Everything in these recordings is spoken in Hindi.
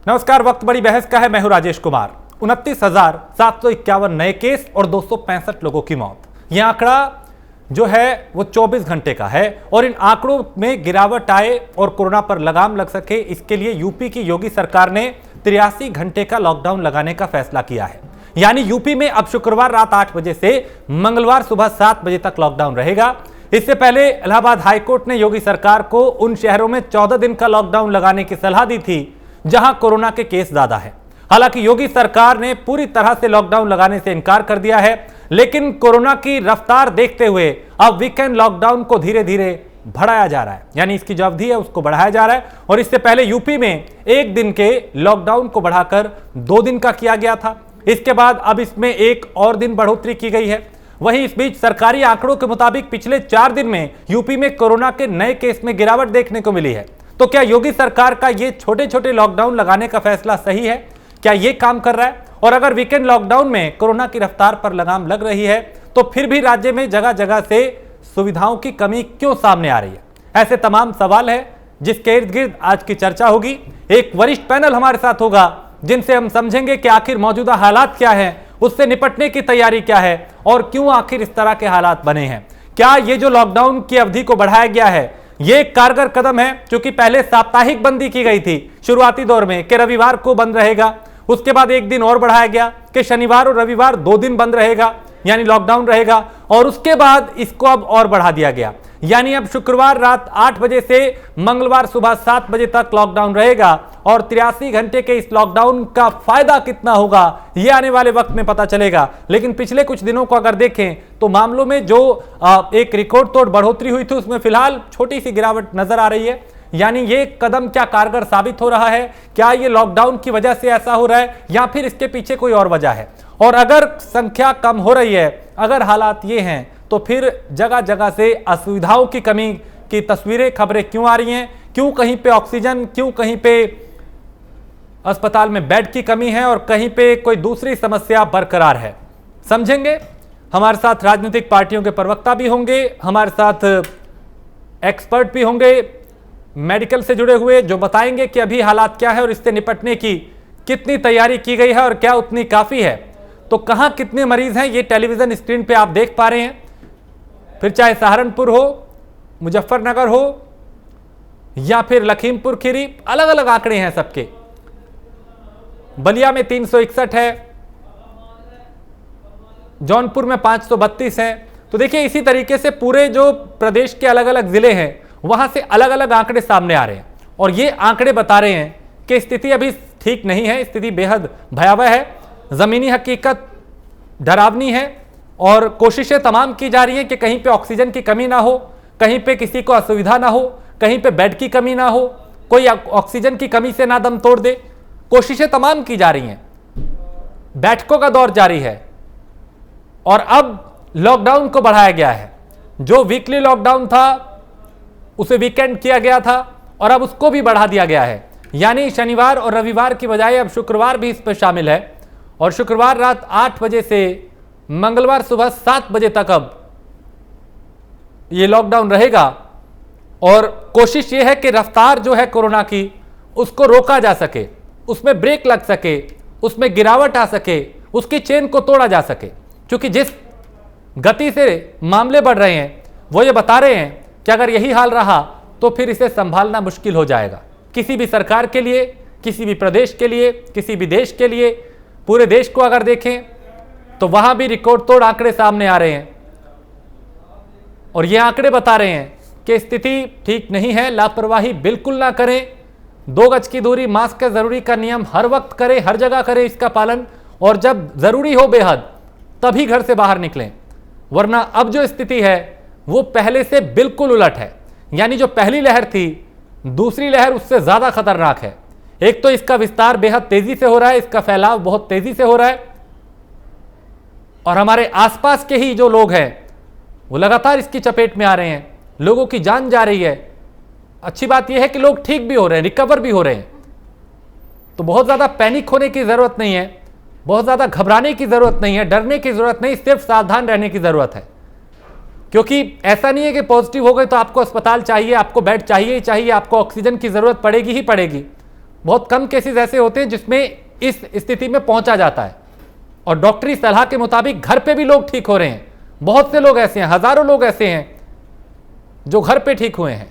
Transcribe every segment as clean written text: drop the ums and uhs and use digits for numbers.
नमस्कार। वक्त बड़ी बहस का है। मैं हूं राजेश कुमार। 29,751 नए केस और 265 लोगों की मौत। यह आंकड़ा जो है वो 24 घंटे का है और इन आंकड़ों में गिरावट आए और कोरोना पर लगाम लग सके, इसके लिए यूपी की योगी सरकार ने 83 घंटे का लॉकडाउन लगाने का फैसला किया है। यानी यूपी में अब शुक्रवार रात 8 बजे से मंगलवार सुबह 7 बजे तक लॉकडाउन रहेगा। इससे पहले इलाहाबाद हाईकोर्ट ने योगी सरकार को उन शहरों में 14 दिन का लॉकडाउन लगाने की सलाह दी थी जहां कोरोना के केस ज्यादा है। हालांकि योगी सरकार ने पूरी तरह से लॉकडाउन लगाने से इनकार कर दिया है, लेकिन कोरोना की रफ्तार देखते हुए अब वीकेंड लॉकडाउन को धीरे धीरे बढ़ाया जा रहा है। यानी इसकी जो अवधि है उसको बढ़ाया जा रहा है और इससे पहले यूपी में 1 दिन के लॉकडाउन को बढ़ाकर 2 दिन का किया गया था। इसके बाद अब इसमें 1 और दिन बढ़ोतरी की गई है। वहीं इस बीच सरकारी आंकड़ों के मुताबिक पिछले 4 दिन में यूपी में कोरोना के नए केस में गिरावट देखने को मिली है। तो क्या योगी सरकार का ये छोटे छोटे लॉकडाउन लगाने का फैसला सही है? क्या ये काम कर रहा है? और अगर वीकेंड लॉकडाउन में कोरोना की रफ्तार पर लगाम लग रही है तो फिर भी राज्य में जगह जगह से सुविधाओं की कमी क्यों सामने आ रही है? ऐसे तमाम सवाल है जिसके इर्द गिर्द आज की चर्चा होगी। एक वरिष्ठ पैनल हमारे साथ होगा जिनसे हम समझेंगे कि आखिर मौजूदा हालात क्या है, उससे निपटने की तैयारी क्या है और क्यों आखिर इस तरह के हालात बने हैं। क्या ये जो लॉकडाउन की अवधि को बढ़ाया गया है ये एक कारगर कदम है? क्योंकि पहले साप्ताहिक बंदी की गई थी शुरुआती दौर में कि रविवार को बंद रहेगा, उसके बाद 1 दिन और बढ़ाया गया कि शनिवार और रविवार 2 दिन बंद रहेगा यानी लॉकडाउन रहेगा, और उसके बाद इसको अब और बढ़ा दिया गया। यानी अब शुक्रवार रात 8 बजे से मंगलवार सुबह 7 बजे तक लॉकडाउन रहेगा और 83 घंटे के इस लॉकडाउन का फायदा कितना होगा यह आने वाले वक्त में पता चलेगा। लेकिन पिछले कुछ दिनों को अगर देखें तो मामलों में जो एक रिकॉर्ड तोड़ बढ़ोतरी हुई थी उसमें फिलहाल छोटी सी गिरावट नजर आ रही है। यानी ये कदम क्या कारगर साबित हो रहा है? क्या ये लॉकडाउन की वजह से ऐसा हो रहा है या फिर इसके पीछे कोई और वजह है? और अगर संख्या कम हो रही है, अगर हालात ये हैं, तो फिर जगह जगह से असुविधाओं की कमी की तस्वीरें, खबरें क्यों आ रही हैं? क्यों कहीं पे ऑक्सीजन, क्यों कहीं पे अस्पताल में बेड की कमी है और कहीं पे कोई दूसरी समस्या बरकरार है? समझेंगे। हमारे साथ राजनीतिक पार्टियों के प्रवक्ता भी होंगे, हमारे साथ एक्सपर्ट भी होंगे मेडिकल से जुड़े हुए, जो बताएंगे कि अभी हालात क्या है और इससे निपटने की कितनी तैयारी की गई है और क्या उतनी काफी है। तो कहां कितने मरीज हैं ये टेलीविजन स्क्रीन पे आप देख पा रहे हैं। फिर चाहे सहारनपुर हो, मुजफ्फरनगर हो या फिर लखीमपुर खीरी, अलग अलग आंकड़े हैं सबके। बलिया में 361 है, जौनपुर में 532 है। तो देखिए इसी तरीके से पूरे जो प्रदेश के अलग अलग जिले हैं वहां से अलग अलग आंकड़े सामने आ रहे हैं और ये आंकड़े बता रहे हैं कि स्थिति अभी ठीक नहीं है, स्थिति बेहद भयावह है, जमीनी हकीकत डरावनी है और कोशिशें तमाम की जा रही हैं कि कहीं पे ऑक्सीजन की कमी ना हो, कहीं पे किसी को असुविधा ना हो, कहीं पे बेड की कमी ना हो, कोई ऑक्सीजन की कमी से ना दम तोड़ दे। कोशिशें तमाम की जा रही हैं, बैठकों का दौर जारी है और अब लॉकडाउन को बढ़ाया गया है। जो वीकली लॉकडाउन था उसे वीकेंड किया गया था और अब उसको भी बढ़ा दिया गया है। यानी शनिवार और रविवार की बजाय अब शुक्रवार भी इस पर शामिल है और शुक्रवार रात 8 बजे से मंगलवार सुबह 7 बजे तक अब ये लॉकडाउन रहेगा। और कोशिश ये है कि रफ्तार जो है कोरोना की उसको रोका जा सके, उसमें ब्रेक लग सके, उसमें गिरावट आ सके, उसकी चेन को तोड़ा जा सके। क्योंकि जिस गति से मामले बढ़ रहे हैं वो ये बता रहे हैं कि अगर यही हाल रहा तो फिर इसे संभालना मुश्किल हो जाएगा किसी भी सरकार के लिए, किसी भी प्रदेश के लिए, किसी भी देश के लिए। पूरे देश को अगर देखें तो वहां भी रिकॉर्ड तोड़ आंकड़े सामने आ रहे हैं और ये आंकड़े बता रहे हैं कि स्थिति ठीक नहीं है। लापरवाही बिल्कुल ना करें, 2 गज की दूरी, मास्क जरूरी का नियम हर वक्त करें, हर जगह करें इसका पालन, और जब जरूरी हो बेहद तभी घर से बाहर निकलें। वरना अब जो स्थिति है वो पहले से बिल्कुल उलट है। यानी जो पहली लहर थी, दूसरी लहर उससे ज्यादा खतरनाक है। एक तो इसका विस्तार बेहद तेजी से हो रहा है, इसका फैलाव बहुत तेजी से हो रहा है और हमारे आसपास के ही जो लोग हैं वो लगातार इसकी चपेट में आ रहे हैं, लोगों की जान जा रही है। अच्छी बात यह है कि लोग ठीक भी हो रहे हैं, रिकवर भी हो रहे हैं। तो बहुत ज्यादा पैनिक होने की जरूरत नहीं है, बहुत ज्यादा घबराने की जरूरत नहीं है, डरने की जरूरत नहीं, सिर्फ सावधान रहने की जरूरत है। क्योंकि ऐसा नहीं है कि पॉजिटिव हो गए तो आपको अस्पताल चाहिए, आपको बेड चाहिए ही चाहिए, आपको ऑक्सीजन की जरूरत पड़ेगी ही पड़ेगी। बहुत कम केसेस ऐसे होते हैं जिसमें इस स्थिति में पहुंचा जाता है और डॉक्टरी सलाह के मुताबिक घर पे भी लोग ठीक हो रहे हैं। बहुत से लोग ऐसे हैं, हजारों लोग ऐसे हैं जो घर पे ठीक हुए हैं।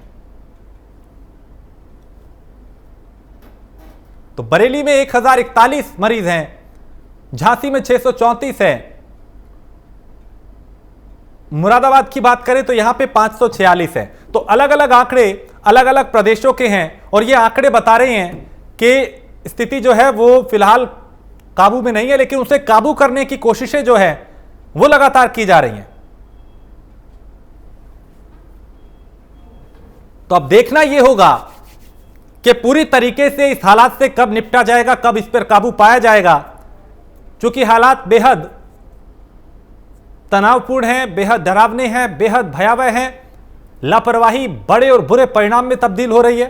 तो बरेली में 1041 मरीज हैं, झांसी में 634 हैं, मुरादाबाद की बात करें तो यहां पे 546 है। तो अलग अलग आंकड़े अलग अलग प्रदेशों के हैं और ये आंकड़े बता रहे हैं कि स्थिति जो है वो फिलहाल काबू में नहीं है, लेकिन उसे काबू करने की कोशिशें जो है वो लगातार की जा रही हैं। तो अब देखना यह होगा कि पूरी तरीके से इस हालात से कब निपटा जाएगा, कब इस पर काबू पाया जाएगा, क्योंकि हालात बेहद तनावपूर्ण हैं, बेहद डरावने हैं, बेहद भयावह हैं। लापरवाही बड़े और बुरे परिणाम में तब्दील हो रही है।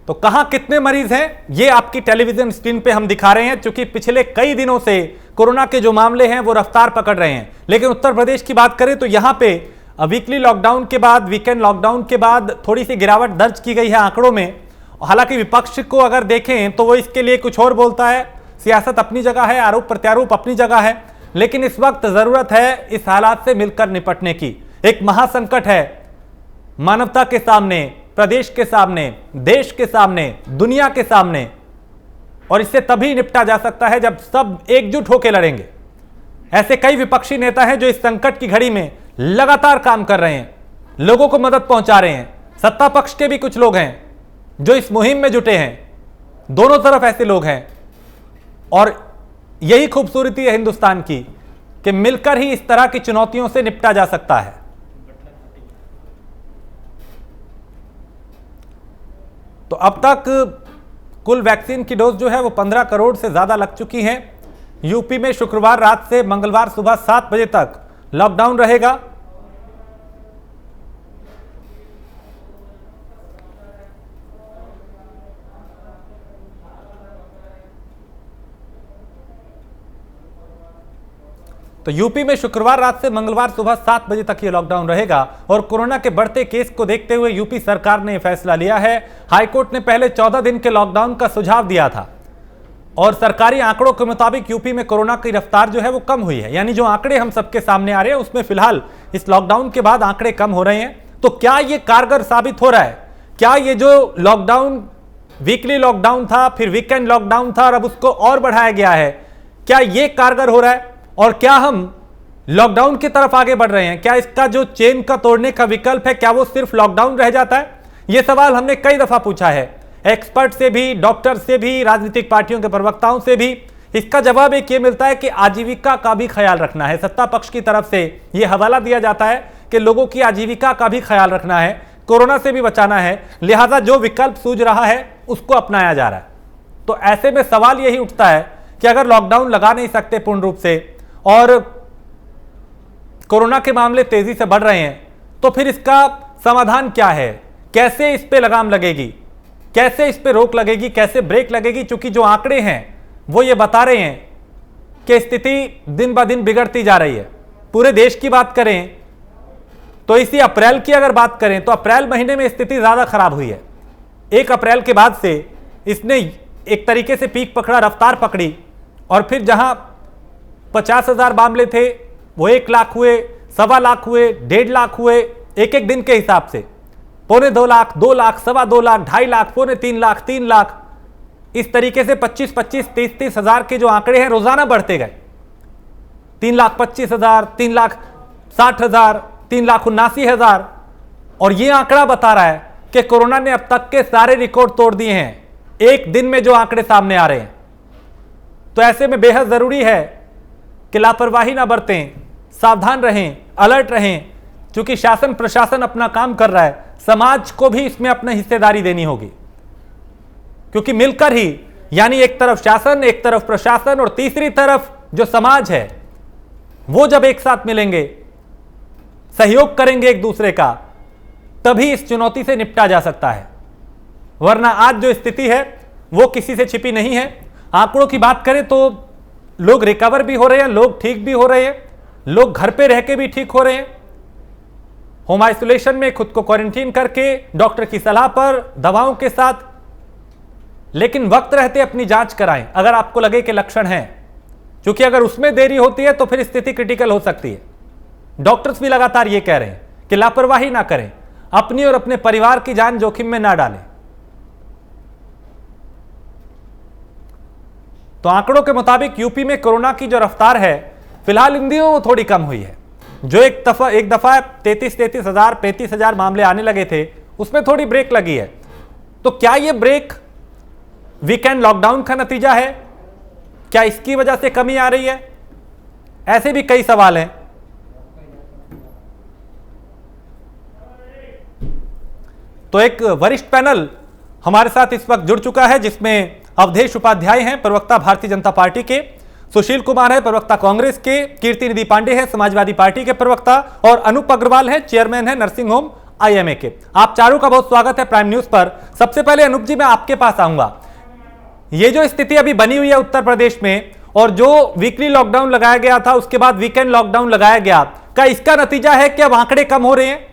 तो कहां कितने मरीज हैं ये आपकी टेलीविजन स्क्रीन पे हम दिखा रहे हैं, क्योंकि पिछले कई दिनों से कोरोना के जो मामले हैं वो रफ्तार पकड़ रहे हैं। लेकिन उत्तर प्रदेश की बात करें तो यहां पे वीकली लॉकडाउन के बाद, वीकेंड लॉकडाउन के बाद थोड़ी सी गिरावट दर्ज की गई है आंकड़ों में। हालांकि विपक्ष को अगर देखें तो वो इसके लिए कुछ और बोलता है, सियासत अपनी जगह है, आरोप प्रत्यारोप अपनी जगह है, लेकिन इस वक्त जरूरत है इस हालात से मिलकर निपटने की। एक महासंकट है मानवता के सामने, प्रदेश के सामने, देश के सामने, दुनिया के सामने, और इससे तभी निपटा जा सकता है जब सब एकजुट होकर लड़ेंगे। ऐसे कई विपक्षी नेता हैं जो इस संकट की घड़ी में लगातार काम कर रहे हैं, लोगों को मदद पहुंचा रहे हैं। सत्ता पक्ष के भी कुछ लोग हैं जो इस मुहिम में जुटे हैं। दोनों तरफ ऐसे लोग हैं और यही खूबसूरती है हिंदुस्तान की कि मिलकर ही इस तरह की चुनौतियों से निपटा जा सकता है। तो अब तक कुल वैक्सीन की डोज जो है वो 15 करोड़ से ज्यादा लग चुकी हैं। यूपी में शुक्रवार रात से मंगलवार सुबह 7 बजे तक लॉकडाउन रहेगा। तो यूपी में शुक्रवार रात से मंगलवार सुबह 7 बजे तक ये लॉकडाउन रहेगा और कोरोना के बढ़ते केस को देखते हुए यूपी सरकार ने फैसला लिया है। हाईकोर्ट ने पहले 14 दिन के लॉकडाउन का सुझाव दिया था और सरकारी आंकड़ों के मुताबिक यूपी में कोरोना की रफ्तार जो है वो कम हुई है। यानी जो आंकड़े हम सबके सामने आ रहे हैं उसमें फिलहाल इस लॉकडाउन के बाद आंकड़े कम हो रहे हैं। तो क्या ये कारगर साबित हो रहा है? क्या ये जो लॉकडाउन, वीकली लॉकडाउन था, फिर वीकेंड लॉकडाउन था और अब उसको और बढ़ाया गया है, क्या ये कारगर हो रहा है? और क्या हम लॉकडाउन की तरफ आगे बढ़ रहे हैं? क्या इसका जो चेन का तोड़ने का विकल्प है, क्या वो सिर्फ लॉकडाउन रह जाता है? यह सवाल हमने कई दफा पूछा है, एक्सपर्ट से भी, डॉक्टर से भी, राजनीतिक पार्टियों के प्रवक्ताओं से भी। इसका जवाब एक ये मिलता है कि आजीविका का भी ख्याल रखना है। सत्ता पक्ष की तरफ से यह हवाला दिया जाता है कि लोगों की आजीविका का भी ख्याल रखना है, कोरोना से भी बचाना है, लिहाजा जो विकल्प सूझ रहा है उसको अपनाया जा रहा है। तो ऐसे में सवाल यही उठता है कि अगर लॉकडाउन लगा नहीं सकते पूर्ण रूप से और कोरोना के मामले तेजी से बढ़ रहे हैं, तो फिर इसका समाधान क्या है? कैसे इस पे लगाम लगेगी, कैसे इस पे रोक लगेगी, कैसे ब्रेक लगेगी? क्योंकि जो आंकड़े हैं वो ये बता रहे हैं कि स्थिति दिन ब दिन बिगड़ती जा रही है। पूरे देश की बात करें तो इसी अप्रैल की अगर बात करें तो अप्रैल महीने में स्थिति ज्यादा खराब हुई है। 1 अप्रैल के बाद से इसने एक तरीके से पीक पकड़ा, रफ्तार पकड़ी, और फिर जहां 50,000 मामले थे वो 1 लाख हुए, 1.25 लाख हुए, 1.5 लाख हुए, एक एक दिन के हिसाब से 2.25 लाख, 2 लाख, 2.25 लाख, 2.5 लाख, 3.25 लाख, 3 लाख, इस तरीके से 25-25, 30-30 हजार के जो आंकड़े हैं रोजाना बढ़ते गए। 3,25,000, 3,60,000, 3,79,000, और ये आंकड़ा बता रहा है कि कोरोना ने अब तक के सारे रिकॉर्ड तोड़ दिए हैं एक दिन में जो आंकड़े सामने आ रहे हैं। तो ऐसे में बेहद जरूरी है कि लापरवाही ना बरतें, सावधान रहें, अलर्ट रहें, क्योंकि शासन प्रशासन अपना काम कर रहा है, समाज को भी इसमें अपनी हिस्सेदारी देनी होगी। क्योंकि मिलकर ही, यानी एक तरफ शासन, एक तरफ प्रशासन और तीसरी तरफ जो समाज है, वो जब एक साथ मिलेंगे, सहयोग करेंगे एक दूसरे का, तभी इस चुनौती से निपटा जा सकता है। वरना आज जो स्थिति है वो किसी से छिपी नहीं है। आंकड़ों की बात करें तो लोग रिकवर भी हो रहे हैं, लोग ठीक भी हो रहे हैं, लोग घर पे रह के भी ठीक हो रहे हैं, होम आइसोलेशन में खुद को क्वारंटीन करके, डॉक्टर की सलाह पर, दवाओं के साथ। लेकिन वक्त रहते अपनी जांच कराएं अगर आपको लगे कि लक्षण हैं, क्योंकि अगर उसमें देरी होती है तो फिर स्थिति क्रिटिकल हो सकती है। डॉक्टर्स भी लगातार यह कह रहे हैं कि लापरवाही ना करें, अपनी और अपने परिवार की जान जोखिम में ना डालें। तो आंकड़ों के मुताबिक यूपी में कोरोना की जो रफ्तार है फिलहाल इन दिनों थोड़ी कम हुई है। जो एक दफा 33,000 मामले आने लगे थे, उसमें थोड़ी ब्रेक लगी है। तो क्या यह ब्रेक वीकेंड लॉकडाउन का नतीजा है? क्या इसकी वजह से कमी आ रही है? ऐसे भी कई सवाल हैं। तो एक वरिष्ठ पैनल हमारे साथ इस वक्त जुड़ चुका है, जिसमें अवधेश उपाध्याय हैं, प्रवक्ता भारतीय जनता पार्टी के, सुशील कुमार है, प्रवक्ता कांग्रेस के, कीर्ति निधि पांडे हैं, समाजवादी पार्टी के प्रवक्ता, और अनूप अग्रवाल है, चेयरमैन है नर्सिंग होम IMA के। आप चारों का बहुत स्वागत है प्राइम न्यूज पर। सबसे पहले अनूप जी, मैं आपके पास आऊंगा। ये जो स्थिति अभी बनी हुई है उत्तर प्रदेश में, और जो वीकली लॉकडाउन लगाया गया था, उसके बाद वीकेंड लॉकडाउन लगाया गया, क्या इसका नतीजा है कि अब आंकड़े कम हो रहे हैं?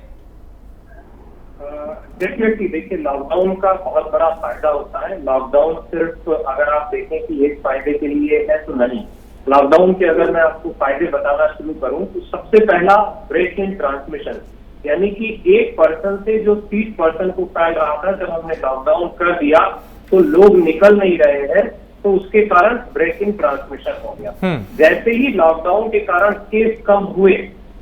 डेफिनेटली देखिए, लॉकडाउन का बहुत बड़ा फायदा होता है। लॉकडाउन सिर्फ अगर आप देखें कि एक फायदे के लिए है तो नहीं। लॉकडाउन के अगर मैं आपको फायदे बताना शुरू करूं तो सबसे पहला ब्रेक इन ट्रांसमिशन, यानी कि एक पर्सन से जो 30 पर्सन को फैल रहा था, जब हमने लॉकडाउन कर दिया तो लोग निकल नहीं रहे हैं, तो उसके कारण ब्रेक इन ट्रांसमिशन हो गया। जैसे ही लॉकडाउन के कारण केस कम हुए,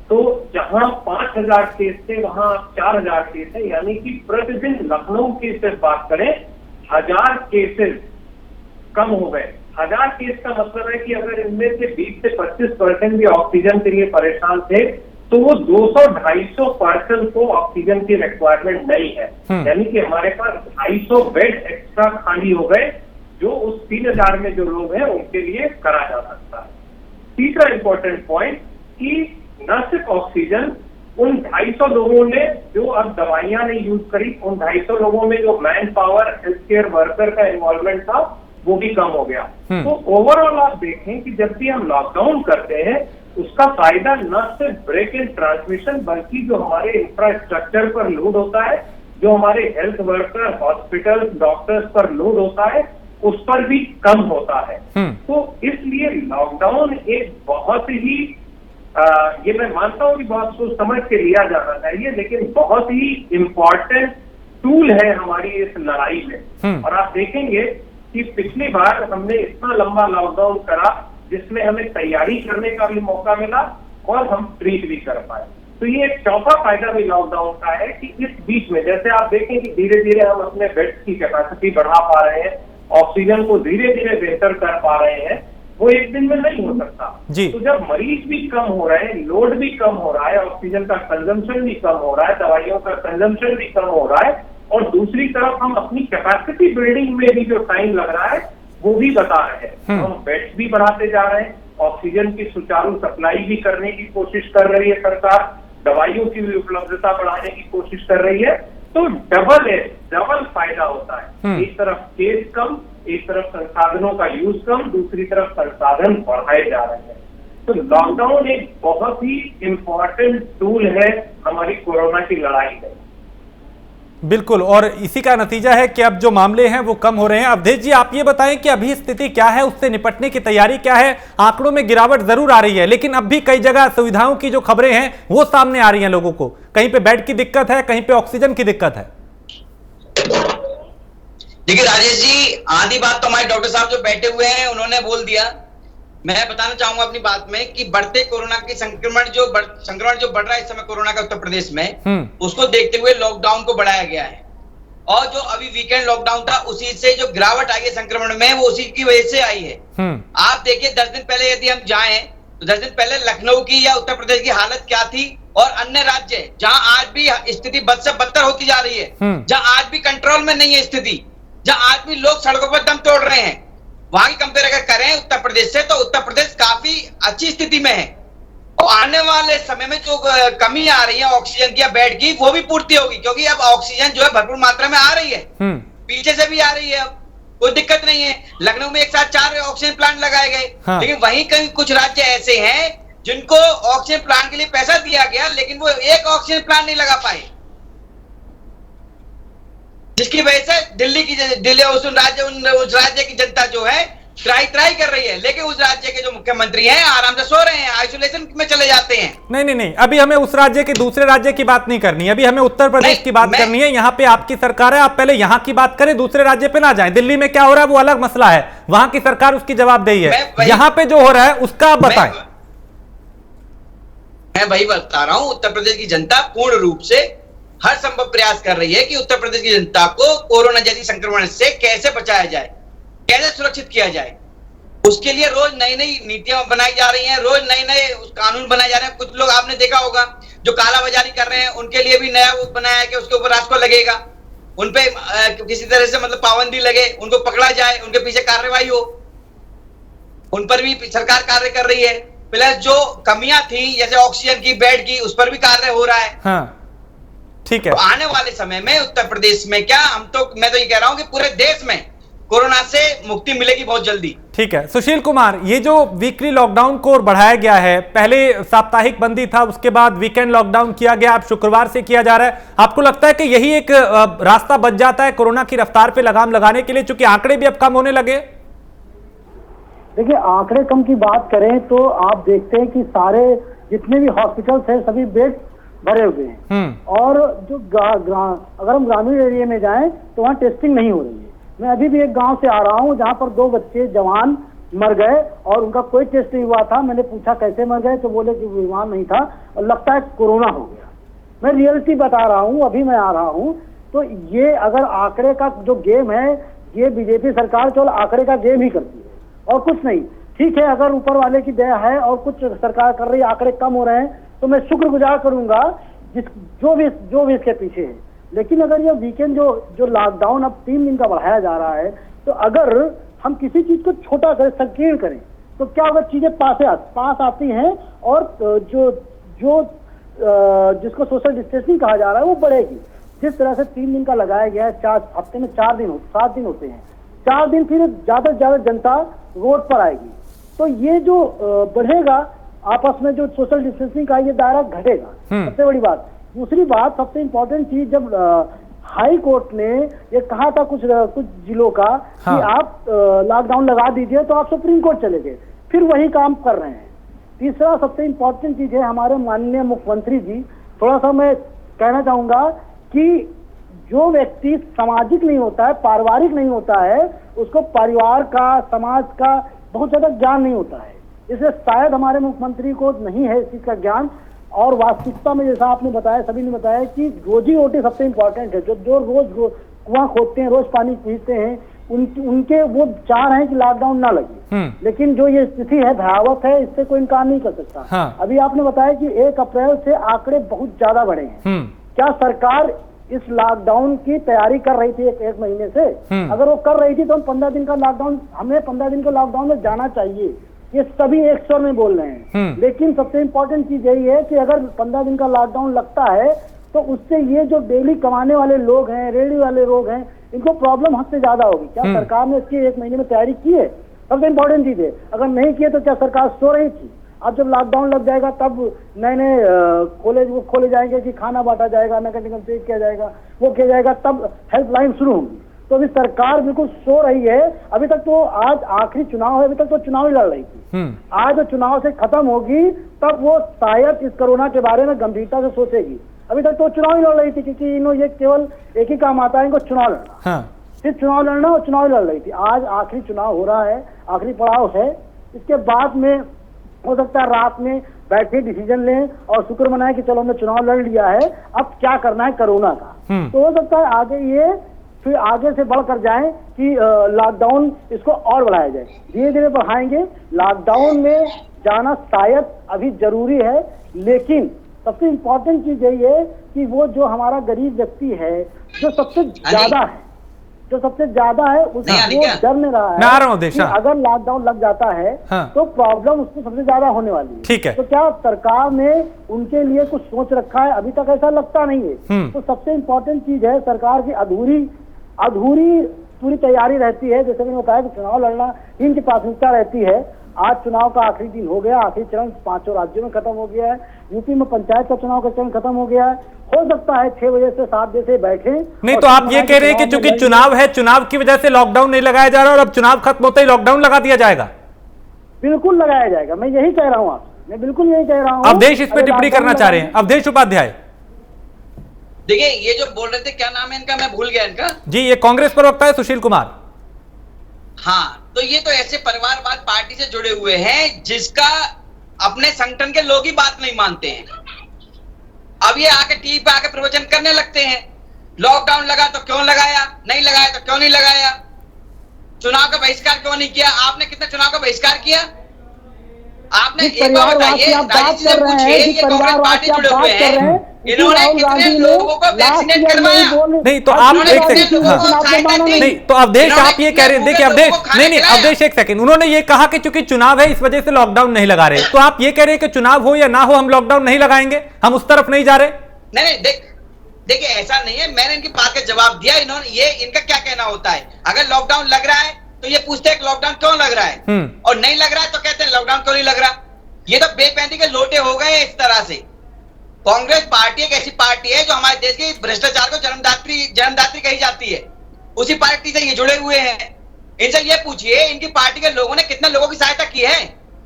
तो जहां 5,000 केस थे वहां 4,000 केस है, यानी कि प्रतिदिन लखनऊ की सिर्फ बात करें 1,000 केसेस कम हो गए। 1,000 केस का मतलब है कि अगर इनमें से 20 से 25% भी ऑक्सीजन के लिए परेशान थे, तो वो 200-250 पर्सन को ऑक्सीजन की रिक्वायरमेंट नहीं है, यानी कि हमारे पास 250 बेड एक्स्ट्रा खाली हो गए, जो उस 3,000 में जो लोग हैं उनके लिए करा जा सकता है। तीसरा इंपॉर्टेंट पॉइंट कि न सिर्फ ऑक्सीजन, उन 250 लोगों ने जो अब दवाइयां नहीं यूज करी, उन 250 लोगों में जो man power, health care worker का इन्वॉल्वमेंट था, वो भी कम हो गया। तो ओवरऑल आप देखें कि जब भी हम लॉकडाउन करते हैं, उसका फायदा न सिर्फ ब्रेक इन ट्रांसमिशन, बल्कि जो हमारे इंफ्रास्ट्रक्चर पर लोड होता है, जो हमारे हेल्थ वर्कर, हॉस्पिटल, डॉक्टर्स पर लोड होता है, उस पर भी कम होता है। तो इसलिए लॉकडाउन एक बहुत ही ये मैं मानता हूं कि बहुत सोच समझ के लिया जाना चाहिए, लेकिन बहुत ही इम्पोर्टेंट टूल है हमारी इस लड़ाई में। और आप देखेंगे कि पिछली बार हमने इतना लंबा लॉकडाउन करा, जिसमें हमें तैयारी करने का भी मौका मिला और हम ट्रीट भी कर पाए। तो ये एक चौथा फायदा भी लॉकडाउन का है कि इस बीच में जैसे आप देखें कि धीरे धीरे हम अपने बेड्स की कैपेसिटी बढ़ा पा रहे हैं, ऑक्सीजन को धीरे धीरे बेहतर कर पा रहे हैं, वो एक दिन में नहीं हो सकता। तो जब मरीज भी कम हो रहे हैं, लोड भी कम हो रहा है, ऑक्सीजन का कंजम्पशन भी कम हो रहा है, दवाइयों का कंजम्पशन भी कम हो रहा है, और दूसरी तरफ हम अपनी कैपेसिटी बिल्डिंग में भी जो टाइम लग रहा है वो भी बता रहे हैं। हम बेड्स भी बढ़ाते जा रहे हैं, ऑक्सीजन की सुचारू सप्लाई भी करने की कोशिश कर रही है सरकार, दवाइयों की भी उपलब्धता बढ़ाने की कोशिश कर रही है। तो डबल फायदा होता है। एक तरफ केस कम, एक तरफ संसाधनों का यूज कम, दूसरी तरफ संसाधन बढ़ाए जा रहे हैं। तो लॉकडाउन एक बहुत ही इंपॉर्टेंट टूल है हमारी कोरोना की लड़ाई में। बिल्कुल, और इसी का नतीजा है कि अब जो मामले हैं वो कम हो रहे हैं। अवधेश जी, आप ये बताएं कि अभी स्थिति क्या है, उससे निपटने की तैयारी क्या है? आंकड़ों में गिरावट जरूर आ रही है, लेकिन अब भी कई जगह सुविधाओं की जो खबरें हैं वो सामने आ रही हैं लोगों को। कहीं पे बेड की दिक्कत है, कहीं पे ऑक्सीजन की दिक्कत है। देखिए राजेश जी, आधी बात तो हमारे डॉक्टर साहब जो बैठे हुए हैं उन्होंने बोल दिया। मैं बताना चाहूंगा अपनी बात में कि बढ़ते कोरोना की संक्रमण जो बढ़ रहा है इस समय कोरोना का उत्तर प्रदेश में, उसको देखते हुए लॉकडाउन को बढ़ाया गया है। और जो अभी वीकेंड लॉकडाउन था, उसी से जो गिरावट आई है संक्रमण में, वो उसी की वजह से आई है। आप देखिए 10 दिन पहले यदि हम जाएं तो 10 दिन पहले लखनऊ की या उत्तर प्रदेश की हालत क्या थी, और अन्य राज्य जहां आज भी स्थिति बद से बदतर होती जा रही है, जहां आज भी कंट्रोल में नहीं है स्थिति, जहां आज भी लोग सड़कों पर दम तोड़ रहे हैं, वहां की कंपेयर अगर करें उत्तर प्रदेश से, तो उत्तर प्रदेश काफी अच्छी स्थिति में है। और आने वाले समय में जो कमी आ रही है ऑक्सीजन की या बेड की, वो भी पूर्ति होगी, क्योंकि अब ऑक्सीजन जो है भरपूर मात्रा में आ रही है, पीछे से भी आ रही है, अब कोई दिक्कत नहीं है। लखनऊ में एक साथ 4 ऑक्सीजन प्लांट लगाए गए, लेकिन वहीं कहीं कुछ राज्य ऐसे हैं जिनको ऑक्सीजन प्लांट के लिए पैसा दिया गया, लेकिन वो एक ऑक्सीजन प्लांट नहीं लगा पाए, जिसकी वजह से उस राज्य की जनता जो है त्राही कर रही है। लेकिन उस राज्य के जो मुख्यमंत्री हैं आराम से सो रहे हैं, आइसोलेशन में चले जाते हैं। नहीं, अभी हमें उस राज्य के दूसरे राज्य की बात नहीं करनी, अभी हमें उत्तर प्रदेश की बात करनी है। यहाँ पे आपकी सरकार है, आप पहले यहाँ की बात करें, दूसरे राज्य पे ना जाएं। दिल्ली में क्या हो रहा है वो अलग मसला है, वहां की सरकार उसकी जवाबदेही है। यहाँ पे जो हो रहा है उसका आप बताएं। मैं वही बता रहा हूं, उत्तर प्रदेश की जनता पूर्ण रूप से हर संभव प्रयास कर रही है कि उत्तर प्रदेश की जनता को कोरोना जैसी संक्रमण से कैसे बचाया जाए, कैसे सुरक्षित किया जाए। उसके लिए रोज नई नई नीतियां बनाई जा रही हैं, रोज नए नए कानून बनाए जा रहे हैं। कुछ लोग आपने देखा होगा जो कालाबाजारी कर रहे हैं, उनके लिए भी नया वो बनाया है कि उसके ऊपर राजको लगेगा, उनपे किसी तरह से मतलब पाबंदी लगे, उनको पकड़ा जाए, उनके पीछे कार्रवाई हो, उन पर भी सरकार कार्य कर रही है। प्लस जो कमियां थी जैसे ऑक्सीजन की, बेड की, उस पर भी कार्य हो रहा है। हाँ, ठीक है। तो आने वाले समय में उत्तर प्रदेश में क्या, मैं तो ये कह रहा हूं कि पूरे देश में कोरोना से मुक्ति मिलेगी बहुत जल्दी। ठीक है सुशील कुमार, ये जो वीकली लॉकडाउन को बढ़ाया गया है, पहले साप्ताहिक बंदी था, उसके बाद वीकेंड लॉकडाउन किया गया, अब शुक्रवार से किया जा रहा है। आपको लगता है कि यही एक रास्ता बच जाता है कोरोना की रफ्तार पे लगाम लगाने के लिए, चूंकि आंकड़े भी अब कम होने लगे? देखिए, आंकड़े कम की बात करें तो आप देखते हैं कि सारे जितने भी हॉस्पिटल्स हैं सभी बेड भरे हुए हैं। और जो अगर हम ग्रामीण एरिया में जाएं तो वहाँ टेस्टिंग नहीं हो रही है। मैं अभी भी एक गांव से आ रहा हूँ जहाँ पर 2 बच्चे जवान मर गए और उनका कोई टेस्ट नहीं हुआ था। मैंने पूछा कैसे मर गए, तो बोले कि बीमार नहीं था और लगता है कोरोना हो गया। मैं रियलिटी बता रहा हूँ, अभी मैं आ रहा हूँ। तो ये अगर आंकड़े का जो गेम है, ये बीजेपी सरकार केवल आंकड़े का गेम ही करती है और कुछ नहीं। ठीक है, अगर ऊपर वाले की दया है और कुछ सरकार कर रही है, आंकड़े कम हो रहे हैं, तो मैं शुक्रगुजार करूंगा जो भी इसके पीछे है। लेकिन अगर ये वीकेंड जो लॉकडाउन अब 3 दिन का बढ़ाया जा रहा है, तो अगर हम किसी चीज को छोटा करें, संकीर्ण करें, तो क्या अगर चीजें पास आती हैं और जिसको सोशल डिस्टेंसिंग कहा जा रहा है वो बढ़ेगी। जिस तरह से 3 दिन का लगाया गया है, 4 हफ्ते में 7 दिन होते हैं, 4 दिन फिर ज्यादा से ज्यादा जनता रोड पर आएगी, तो ये जो बढ़ेगा आपस में जो सोशल डिस्टेंसिंग का ये दायरा घटेगा। सबसे बड़ी बात। दूसरी बात, सबसे इम्पोर्टेंट चीज, जब हाई कोर्ट ने ये कहा था कुछ जिलों का कि आप लॉकडाउन लगा दीजिए, तो आप सुप्रीम कोर्ट चले गए, फिर वही काम कर रहे हैं। तीसरा सबसे इम्पोर्टेंट चीज है, हमारे माननीय मुख्यमंत्री जी, थोड़ा सा मैं कहना चाहूंगा कि जो व्यक्ति सामाजिक नहीं होता है, पारिवारिक नहीं होता है, उसको परिवार का, समाज का बहुत ज्यादा ज्ञान नहीं होता है। इसलिए शायद हमारे मुख्यमंत्री को नहीं है इस चीज का ज्ञान। और वास्तविकता में जैसा आपने बताया, सभी ने बताया कि रोजी रोटी सबसे इम्पोर्टेंट है। जो रोज कुआं खोदते हैं, रोज पानी पीते हैं, उनके वो चाह रहे हैं कि लॉकडाउन ना लगे। लेकिन जो ये स्थिति है भयावह है, इससे कोई इनकार नहीं कर सकता। हाँ। अभी आपने बताया कि 1 अप्रैल से आंकड़े बहुत ज्यादा बढ़े हैं। क्या सरकार इस लॉकडाउन की तैयारी कर रही थी एक महीने से? अगर वो कर रही थी तो हम 15 दिन का लॉकडाउन, हमें 15 दिन के लॉकडाउन में जाना चाहिए। ये सभी एक स्वर में बोल रहे हैं। लेकिन सबसे इम्पोर्टेंट चीज यही है कि अगर 15 दिन का लॉकडाउन लगता है तो उससे ये जो डेली कमाने वाले लोग हैं, रेडी वाले लोग हैं, इनको प्रॉब्लम हद से ज्यादा होगी। क्या सरकार ने इसकी 1 महीने में तैयारी की है? सबसे इम्पोर्टेंट चीज है। अगर नहीं की तो क्या सरकार सो रही थी? अब जब लॉकडाउन लग जाएगा तब नए कॉलेज वो खोले जाएंगे कि खाना बांटा जाएगा, मैकेनिकल चेक किया जाएगा, वो किया जाएगा, तब हेल्पलाइन शुरू होंगी। तो अभी सरकार बिल्कुल सो रही है। अभी तक तो आज आखिरी चुनाव है, अभी तक तो चुनाव ही लड़ रही थी। आज चुनाव से खत्म होगी तब वो शायद इस कोरोना के बारे में गंभीरता से सोचेगी। अभी तक तो चुनाव ही लड़ रही थी, क्योंकि इन्हों ये केवल एक ही काम आता है, इनको चुनाव लड़ना। सिर्फ चुनाव लड़ना और चुनाव लड़ रही थी। आज आखिरी चुनाव हो रहा है, आखिरी पड़ाव है। इसके बाद में हो सकता है रात में बैठे डिसीजन लें और शुक्र मनाए कि चलो हमने चुनाव लड़ लिया है, अब क्या करना है कोरोना का। तो हो सकता है आगे ये फिर आगे से बढ़कर जाए कि लॉकडाउन इसको और बढ़ाया जाए। धीरे धीरे बढ़ाएंगे। लॉकडाउन में जाना शायद अभी जरूरी है, लेकिन सबसे इम्पोर्टेंट चीज यही है कि वो जो हमारा गरीब व्यक्ति है, जो सबसे ज्यादा है, उसको डर में रहा है कि अगर लॉकडाउन लग जाता है तो प्रॉब्लम उसको सबसे ज्यादा होने वाली है। ठीक है। तो क्या सरकार ने उनके लिए कुछ सोच रखा है? अभी तक ऐसा लगता नहीं है। तो सबसे इम्पोर्टेंट चीज है, सरकार की अधूरी पूरी तैयारी रहती है। जैसे मैंने बताया कि चुनाव लड़ना इनकी प्राथमिकता रहती है, आज चुनाव का आखिरी दिन हो गया, आखिरी चरण 5 राज्यों में खत्म हो गया है। यूपी में पंचायत का चुनाव का चरण खत्म हो गया है। हो सकता है 6 बजे से 7 बजे से बैठे। नहीं तो आप ये कह रहे हैं कि चूंकि चुनाव है, चुनाव की वजह से लॉकडाउन नहीं लगाया जा रहा और अब चुनाव खत्म होते ही लॉकडाउन लगा दिया जाएगा? बिल्कुल लगाया जाएगा, मैं यही कह रहा हूँ आपसे, मैं बिल्कुल यही कह रहा हूँ। अवधेश इस पर टिप्पणी करना चाह रहे हैं, अवधेश उपाध्याय। देखिए, ये जो बोल रहे थे, क्या नाम है इनका, मैं भूल गया इनका जी, ये कांग्रेस प्रवक्ता है सुशील कुमार। हाँ, तो ये तो ऐसे परिवारवाद पार्टी से जुड़े हुए हैं जिसका अपने संगठन के लोग ही बात नहीं मानते हैं। अब ये आके टीवी पे आके प्रवचन करने लगते हैं, लॉकडाउन लगा तो क्यों लगाया, नहीं लगाया तो क्यों नहीं लगाया, चुनाव का बहिष्कार क्यों नहीं किया। आपने कितना चुनाव का बहिष्कार किया? आपने एक बार बताइए, राजीव जी से पूछिए, ये कांग्रेस पार्टी जुड़े हुए हैं, इन्होंने कितने लोगों को वैक्सीनेट करवाया? नहीं तो आप एक सेकंड, नहीं तो अवधेश आप ये कह रहे हैं, देखिए अवधेश, नहीं अवधेश एक सेकंड, उन्होंने ये कहा कि चूंकि चुनाव है इस वजह से लॉकडाउन नहीं लगा रहे, तो आप ये कह रहे हैं कि चुनाव हो या ना हो हम लॉकडाउन नहीं लगाएंगे, हम उस तरफ नहीं जा रहे? नहीं, देखिए ऐसा नहीं है, मैंने इनकी बात का जवाब दिया। इन्होंने ये इनका क्या कहना होता है, अगर लॉकडाउन लग रहा है तो ये पूछते हैं लॉकडाउन क्यों लग रहा है, और नहीं लग रहा है तो कहते हैं लॉकडाउन क्यों नहीं लग रहा। ये तो बेपैंती के लोटे हो गए इस तरह से। कांग्रेस पार्टी एक ऐसी पार्टी है जो हमारे देश के भ्रष्टाचार को जन्मदात्री कही जाती है, उसी पार्टी से ये जुड़े हुए हैं। इनसे ये पूछिए, इनकी पार्टी के लोगों ने कितने लोगों की सहायता की है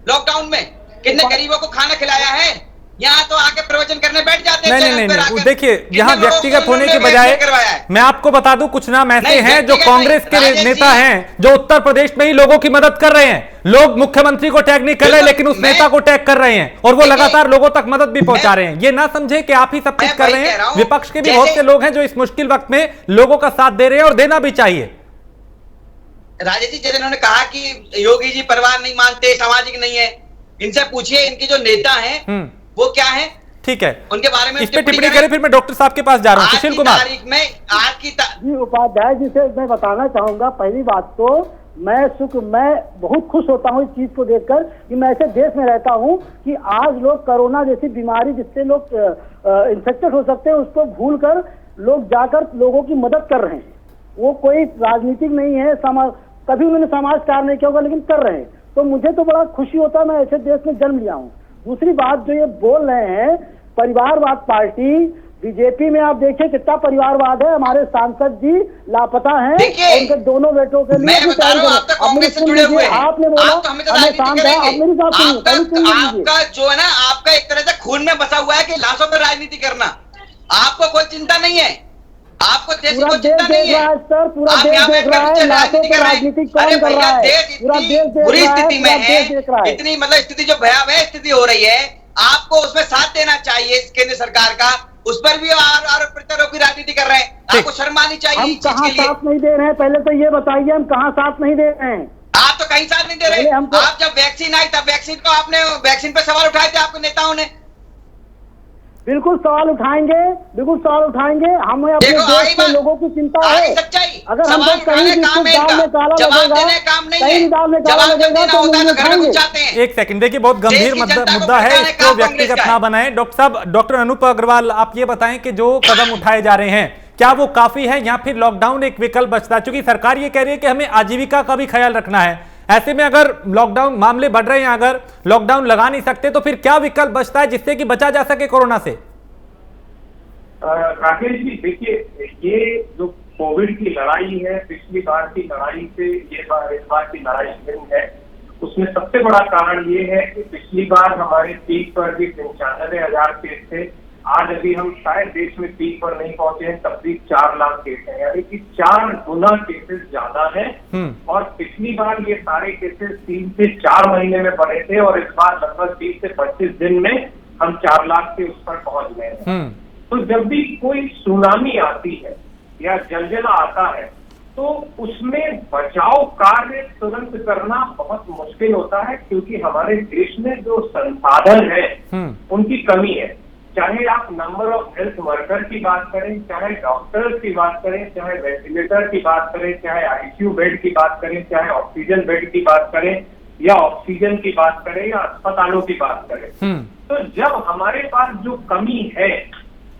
लॉकडाउन में, कितने गरीबों को खाना खिलाया है। यहाँ तो आके प्रवचन करने बैठ जाते हैं। नहीं, देखिए यहाँ व्यक्तिगत होने के बजाय मैं आपको बता दूं, कुछ नाम ऐसे हैं जो कांग्रेस के नेता हैं जो उत्तर प्रदेश में ही लोगों की मदद कर रहे हैं। लोग मुख्यमंत्री को टैग नहीं कर रहे लेकिन उस नेता को टैग कर रहे हैं और वो लगातार लोगों तक मदद भी पहुंचा रहे हैं। ये ना समझे कि आप ही सब कुछ कर रहे हैं, विपक्ष के भी बहुत से लोग हैं जो इस मुश्किल वक्त में लोगों का साथ दे रहे हैं और देना भी चाहिए। राजेश जी, जैसे उन्होंने कहा कि योगी जी परिवार नहीं मानते, सामाजिक नहीं है, इनसे पूछिए इनके जो नेता हैं वो क्या है, ठीक है, उनके बारे में इस पे टिप्पणी करें। फिर मैं डॉक्टर साहब के पास जा रहा हूं, सुशील कुमार। जी उपाध्याय जी से मैं बताना चाहूंगा, पहली बात तो मैं बहुत खुश होता हूं इस चीज को देखकर कि मैं ऐसे देश में रहता हूं कि आज लोग कोरोना जैसी बीमारी जिससे लोग इन्फेक्टेड हो सकते हैं उसको भूलकर लोग जाकर लोगों की मदद कर रहे हैं। वो कोई राजनीतिक नहीं है, कभी उन्होंने समाज कार्य नहीं किया होगा लेकिन कर रहे हैं, तो मुझे तो बड़ा खुशी होता है, मैं ऐसे देश में जन्म लिया हूँ। दूसरी बात जो ये बोल रहे हैं परिवारवाद पार्टी, बीजेपी में आप देखिए कितना परिवारवाद है। हमारे सांसद जी लापता हैं, उनके दोनों बेटों के लिए आपने बोला हमें शांत है, आप मेरी बात सुनिए। आपका जो है ना, आपका एक तरह से खून में बसा हुआ है कि लाशों पर राजनीति करना, आपको कोई चिंता नहीं है, आपको देश की कोई चिंता नहीं है सर, पूरा देश देख रहा है लाशों पर राजनीति कौन कर रहा है। पूरा देश बुरी स्थिति में है, इतनी मतलब स्थिति जो भयावह स्थिति हो रही है, आपको उसमें साथ देना चाहिए केंद्र सरकार का। उस पर भी आरोप प्रत्यारोप की राजनीति कर रहे हैं, आपको शर्म आनी चाहिए। हम कहाँ साथ नहीं दे रहे हैं, पहले तो ये बताइए हम कहाँ साथ नहीं दे रहे हैं। आप तो कहीं साथ नहीं दे रहे। आप जब वैक्सीन आई तब वैक्सीन पे सवाल उठाए थे आपके नेताओं ने। बिल्कुल सवाल उठाएंगे, बिल्कुल सवाल उठाएंगे। हमें अपने देश के लोगों की चिंता है। अगर हमको कहीं भी दाल में काला लगेगा, कहीं दाल में काला लगेगा तो उठाएंगे। एक सेकंड, देखिए बहुत गंभीर मुद्दा है, इसको व्यक्तिगत ना बनाएं। डॉक्टर साहब, डॉक्टर अनूप अग्रवाल, आप ये बताएं कि जो कदम उठाए जा रहे हैं क्या वो काफी है या फिर लॉकडाउन एक विकल्प बचता है? क्योंकि सरकार ये कह रही है कि हमें आजीविका का भी ख्याल रखना है। ऐसे में अगर लॉकडाउन मामले बढ़ रहे हैं, अगर लॉकडाउन लगा नहीं सकते तो फिर क्या विकल्प बचता है जिससे कि बचा जा सके कोरोना से? राकेश जी, देखिए ये जो कोविड की लड़ाई है, पिछली बार की लड़ाई से इस बार की लड़ाई भिन्न है। उसमें सबसे बड़ा कारण ये है कि पिछली बार हमारे पीक पर भी 95,000 केस थे। आज अभी हम शायद देश में पीक पर नहीं पहुंचे हैं, तब भी 4 लाख केस हैं, यानी कि 4 गुना केसेस ज्यादा हैं। और पिछली बार ये सारे केसेस 3 से 4 महीने में बढ़े थे और इस बार लगभग 20 से 25 दिन में हम 4 लाख के उस पर पहुंच गए हैं। तो जब भी कोई सुनामी आती है या जलजला आता है तो उसमें बचाव कार्य तुरंत करना बहुत मुश्किल होता है, क्योंकि हमारे देश में जो संसाधन है उनकी कमी है। चाहे आप नंबर ऑफ हेल्थ वर्कर की बात करें, चाहे डॉक्टर्स की बात करें, चाहे वेंटिलेटर की बात करें, चाहे आईसीयू बेड की बात करें, चाहे ऑक्सीजन बेड की बात करें या ऑक्सीजन की बात करें या अस्पतालों की बात करें। तो जब हमारे पास जो कमी है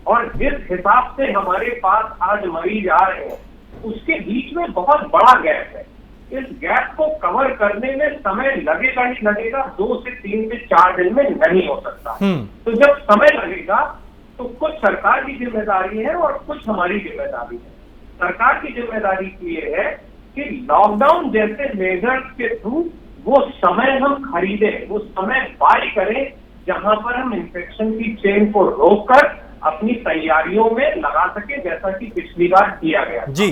और जिस हिसाब से हमारे पास आज मरीज आ रहे हैं उसके बीच में बहुत बड़ा गैप है। इस गैप को कवर करने में समय लगेगा ही लगेगा, 2 से 3 से 4 दिन में नहीं हो सकता। तो जब समय लगेगा तो कुछ सरकार की जिम्मेदारी है और कुछ हमारी जिम्मेदारी है। सरकार की जिम्मेदारी ये है कि लॉकडाउन जैसे मेजर्स के थ्रू वो समय हम खरीदें, वो समय बाय करें जहां पर हम इन्फेक्शन की चेन को रोककर अपनी तैयारियों में लगा सके, जैसा कि पिछली बार किया गया जी।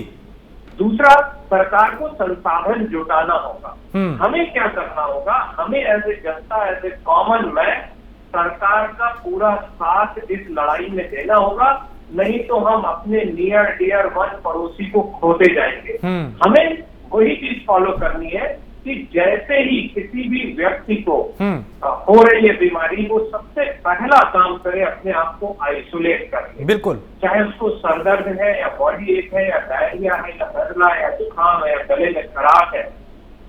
दूसरा, सरकार को संसाधन जुटाना होगा। हमें क्या करना होगा, हमें as a Janata, as a common man सरकार का पूरा साथ इस लड़ाई में देना होगा, नहीं तो हम अपने नियर डियर वन पड़ोसी को खोते जाएंगे। हमें वही चीज फॉलो करनी है कि जैसे ही किसी भी व्यक्ति को हो रही है बीमारी, वो सबसे पहला काम करे अपने आप को आइसोलेट करके। बिल्कुल, चाहे उसको सरदर्द है या बॉडी एक है या डायरिया है या नजला या जुकाम है या गले में खराश है,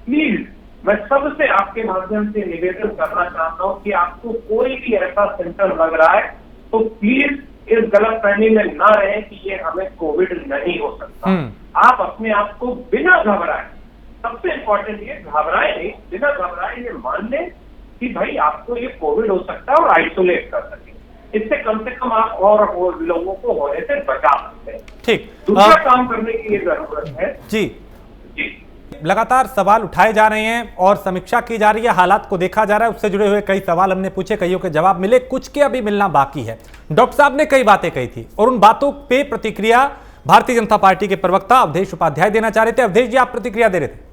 प्लीज मैं सबसे आपके माध्यम से निवेदन करना चाहता हूँ कि आपको कोई भी ऐसा सिम्टम लग रहा है तो प्लीज इस गलतफहमी में ना रहे कि ये हमें कोविड नहीं हो सकता। आप अपने आप को बिना घबराए, सबसे इम्पोर्टेंट ये घबराए नहीं, बिना घबराए ये मान लें कि भाई आपको ये कोविड हो सकता है और आइसोलेट कर सके। इससे कम से कम आप और लोगों को होने से बचा सकते हैं। ठीक, दूसरा काम करने की ये जरूरत है जी। लगातार सवाल उठाए जा रहे हैं और समीक्षा की जा रही है, हालात को देखा जा रहा है, उससे जुड़े हुए कई सवाल हमने पूछे, कईयों के जवाब मिले, कुछ के अभी मिलना बाकी है। डॉक्टर साहब ने कई बातें कही थी और उन बातों पे प्रतिक्रिया भारतीय जनता पार्टी के प्रवक्ता अवधेश उपाध्याय देना चाह रहे थे। अवधेश जी, आप प्रतिक्रिया दे रहे थे।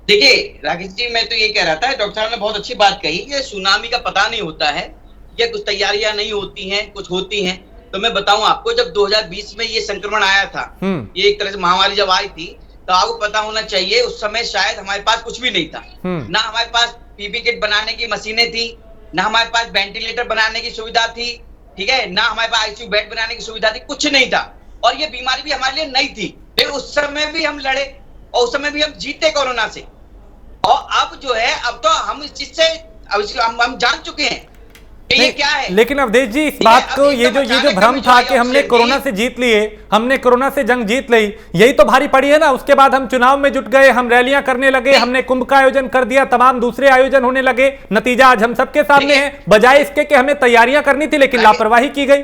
देखिए राकेश जी, मैं तो ये कह रहा था, डॉक्टर साहब ने बहुत अच्छी बात कही कि सुनामी का पता नहीं होता है, या कुछ तैयारियां नहीं होती हैं, कुछ होती हैं। तो मैं बताऊं आपको, जब 2020 में ये संक्रमण आया था, ये एक तरह से महामारी जब आई थी, तो आपको पता होना चाहिए उस समय शायद हमारे पास कुछ भी नहीं था। ना हमारे पास पीपी किट बनाने की मशीनें थी, ना हमारे पास वेंटिलेटर बनाने की सुविधा थी, ठीक है, ना हमारे पास आईसीयू बेड बनाने की सुविधा थी, कुछ नहीं था। और ये बीमारी भी हमारे लिए नई थी, लेकिन उस समय भी हम लड़े और उस समय भी हम जीते कोरोना से। और अब जो है, अब तो हम इस चीज से हम जान चुके हैं कि ये क्या है। लेकिन अवधेश जी, इस बात को ये जो भ्रम था कि हमने कोरोना से जीत लिए, हमने कोरोना से जंग जीत ली, यही तो भारी पड़ी है ना। उसके बाद हम चुनाव में जुट गए, हम रैलियां करने लगे, हमने कुंभ का आयोजन कर दिया, तमाम दूसरे आयोजन होने लगे, नतीजा आज हम सबके सामने है। बजाय इसके कि हमें तैयारियां करनी थी, लेकिन लापरवाही की गई।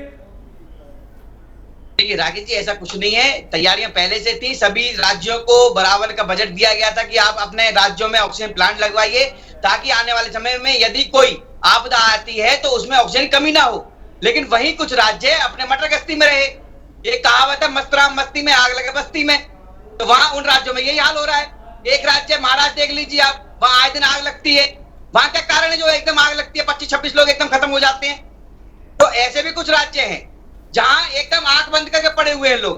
देखिए राकेश जी, ऐसा कुछ नहीं है, तैयारियां पहले से थी। सभी राज्यों को बराबर का बजट दिया गया था कि आप अपने राज्यों में ऑक्सीजन प्लांट लगवाइए, ताकि आने वाले समय में यदि कोई आपदा आती है तो उसमें ऑक्सीजन की कमी ना हो। लेकिन वही कुछ राज्य अपने मटर गश्ती में रहे। ये कहावत है, मस्त राम मस्ती में आग लगे बस्ती में। तो वहां उन राज्यों में यही हाल हो रहा है। एक राज्य महाराष्ट्र देख लीजिए आप, वहां आए दिन आग लगती है। वहां क्या कारण है जो एकदम आग लगती है, 25-26 लोग एकदम खत्म हो जाते हैं। तो ऐसे भी कुछ राज्य हैं जहां एकदम आंख बंद करके पड़े हुए हैं लोग।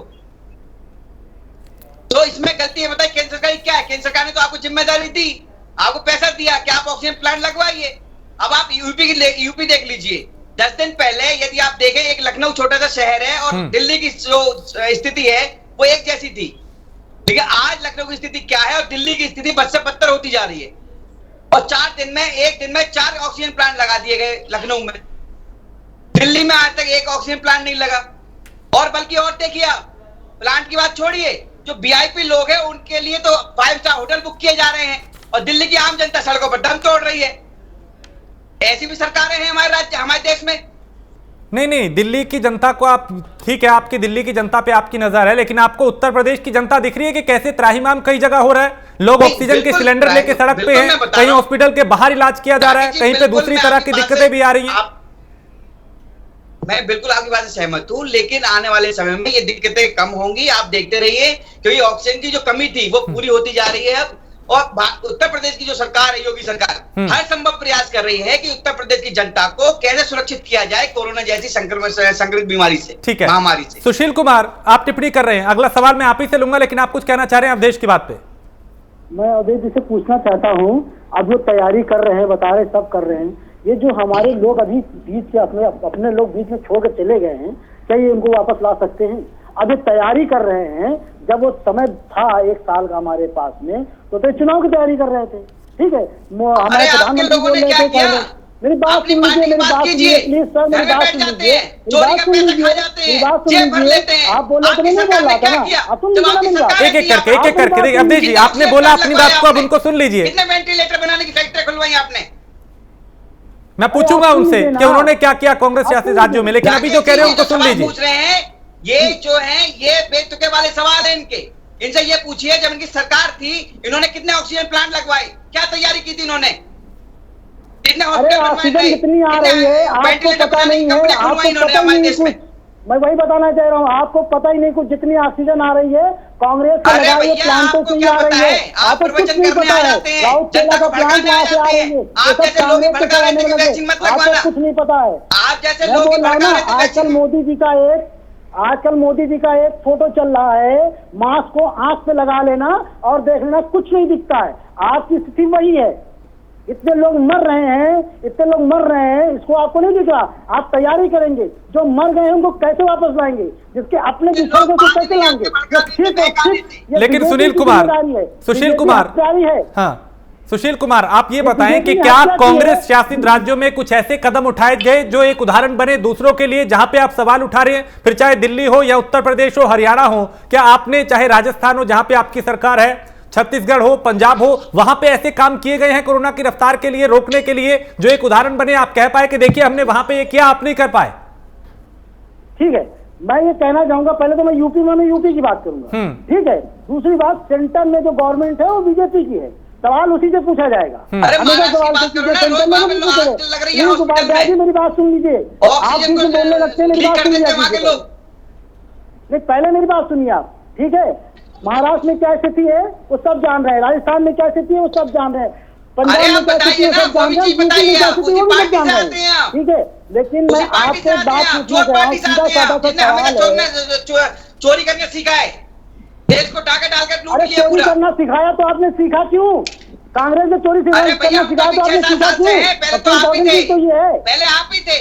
तो इसमें गलती है, बताइए केंद्र सरकार क्या है? केंद्र सरकार ने तो आपको जिम्मेदारी दी, आपको पैसा दिया कि आप ऑक्सीजन प्लांट लगवाइए। अब आप यूपी देख लीजिए, 10 दिन पहले यदि आप देखें, एक लखनऊ छोटा सा शहर है और दिल्ली की जो स्थिति है वो एक जैसी थी। लेकिन आज लखनऊ की स्थिति क्या है और दिल्ली की स्थिति बद से बदतर होती जा रही है। और एक दिन में 4 ऑक्सीजन प्लांट लगा दिए गए लखनऊ में। दिल्ली में आज तक एक ऑक्सीजन प्लांट नहीं लगा। और बल्कि और देखिए आप, प्लांट की बात छोड़िए, जो वीआईपी लोग हैं उनके लिए तो 5 स्टार होटल बुक किए जा रहे हैं और दिल्ली की आम जनता सड़कों पर दम तोड़ रही है। ऐसी भी सरकारें हैं हमारे राज्य, हमारे देश में। नहीं, दिल्ली की जनता को आप, ठीक है, आपकी दिल्ली की जनता पे आपकी नजर है, लेकिन आपको उत्तर प्रदेश की जनता दिख रही है कि कैसे त्राहिमाम कई जगह हो रहा है। लोग ऑक्सीजन के सिलेंडर लेके सड़क पे हैं, कहीं हॉस्पिटल के बाहर इलाज किया जा रहा है, कहीं पे दूसरी तरह की दिक्कतें भी आ रही हैं। मैं बिल्कुल आपकी बात से सहमत हूं, लेकिन आने वाले समय में ये दिक्कतें कम होंगी। आप देखते रहिए, क्योंकि ऑक्सीजन की जो कमी थी वो पूरी होती जा रही है अब। और उत्तर प्रदेश की जो सरकार है, योगी सरकार, हर संभव प्रयास कर रही है कि उत्तर प्रदेश की जनता को कैसे सुरक्षित किया जाए कोरोना जैसी संक्रमित बीमारी से, ठीक है, महामारी से। सुशील कुमार, आप टिप्पणी कर रहे हैं, अगला सवाल मैं आप ही से लूंगा, लेकिन आप कुछ कहना चाह रहे हैं अवधेश की बात पे? मैं अवधेश जी से पूछना चाहता हूँ, अब जो तैयारी कर रहे हैं, बता रहे सब कर रहे हैं, ये जो हमारे लोग अभी बीच से अपने लोग बीच में छोड़ कर चले गए हैं, क्या ये उनको वापस ला सकते हैं? अब ये तैयारी कर रहे हैं, जब वो समय था 1 साल का हमारे पास में, तो चुनाव की तैयारी कर रहे थे, ठीक है। हमारे प्रधानमंत्री बोल रहे थे, मेरी बात सुन लीजिए, मेरी बात सुनिए प्लीज सर, मेरी बात सुन लीजिए, चोरी का पैसा खा जाते हैं, जेब भर लेते हैं। आप बोले तो नहीं बोल रहा था ना, आप सुन लीजिए ना मेरी बात। एक एक करके अवधेश जी आपने बोला अपनी बात को, अब उनको सुन लीजिए। कितने वेंटिलेटर बनाने की फैक्ट्री खुलवाई आपने? मैं पूछूंगा उनसे कि उन्होंने क्या किया कांग्रेस शासित राज्यों में, लेकिन अभी जो कह रहे हैं उनको सुन लीजिए। पूछ रहे हैं ये जो है ये बेतुके वाले सवाल है इनके, इनसे ये पूछिए जब इनकी सरकार थी इन्होंने कितने ऑक्सीजन प्लांट लगवाए, क्या तैयारी की थी इन्होंने, कितने ऑक्सीजन कितनी आ रही है आपको पता नहीं है, आपको पता ही नहीं कुछ। मैं वही बताना चाह रहा हूँ, आपको पता ही नहीं कुछ, जितनी ऑक्सीजन आ रही है कांग्रेस के लगाए प्लांटों से ही आ रही है, आपको कुछ नहीं पता है। राउत केला का प्लांट वहां से आ रही है, ये सब कांग्रेस के चलाने वाले, आपको कुछ नहीं पता है। मैं बोल रहा हूँ ना, आजकल मोदी जी का एक फोटो चल रहा है, मास्क को आंख पे लगा लेना और देख लेना कुछ नहीं दिखता है। आपकी स्थिति वही है, इतने लोग मर रहे हैं, इसको आपको नहीं दिख रहा। आप तैयारी करेंगे, जो मर गए हैं उनको कैसे वापस लाएंगे, जिसके अपने बिछड़ गए तो कैसे लाएंगे। लेकिन सुशील कुमार आप ये बताएं कि क्या कांग्रेस शासित राज्यों में कुछ ऐसे कदम उठाए गए जो एक उदाहरण बने दूसरों के लिए, जहां पे आप सवाल उठा रहे हैं, फिर चाहे दिल्ली हो या उत्तर प्रदेश हो, हरियाणा हो, क्या आपने, चाहे राजस्थान हो जहां पे आपकी सरकार है, छत्तीसगढ़ हो, पंजाब हो, वहां पे ऐसे काम किए गए हैं कोरोना की रफ्तार के लिए, रोकने के लिए, जो एक उदाहरण बने, आप कह पाए कि देखिए हमने वहां पे ये किया, आप नहीं कर पाए? ठीक है, मैं ये कहना चाहूंगा, पहले तो मैं यूपी की बात करूंगा, ठीक है। दूसरी बात, सेंटर में जो गवर्नमेंट है वो बीजेपी की है, सवाल उसी से पूछा जाएगा। मेरी बात सुन लीजिए, आप जिसे बोलने लगते हैं मेरी बात सुन लीजिए, नहीं पहले मेरी बात सुनिए आप, ठीक है। महाराष्ट्र में क्या स्थिति है वो सब जान रहे हैं, राजस्थान में क्या स्थिति है वो सब जान रहे हैं, पंजाब में क्या स्थिति है सब जान रहे हैं, यूपी में क्या स्थिति है वो भी सब जान रहे हैं, ठीक है। लेकिन मैं आपसे बात पूछना चाह रहा हूँ, सीधा साधा सा सवाल है, चोरी करके सीखा है, देश को डाका डालकर लूट लिया। चोरी करना सिखाया तो आपने सीखा क्यों? कांग्रेस ने चोरी करना सिखाया तो आपने सीखा क्यों? तो ये है, पहले आप ही थे,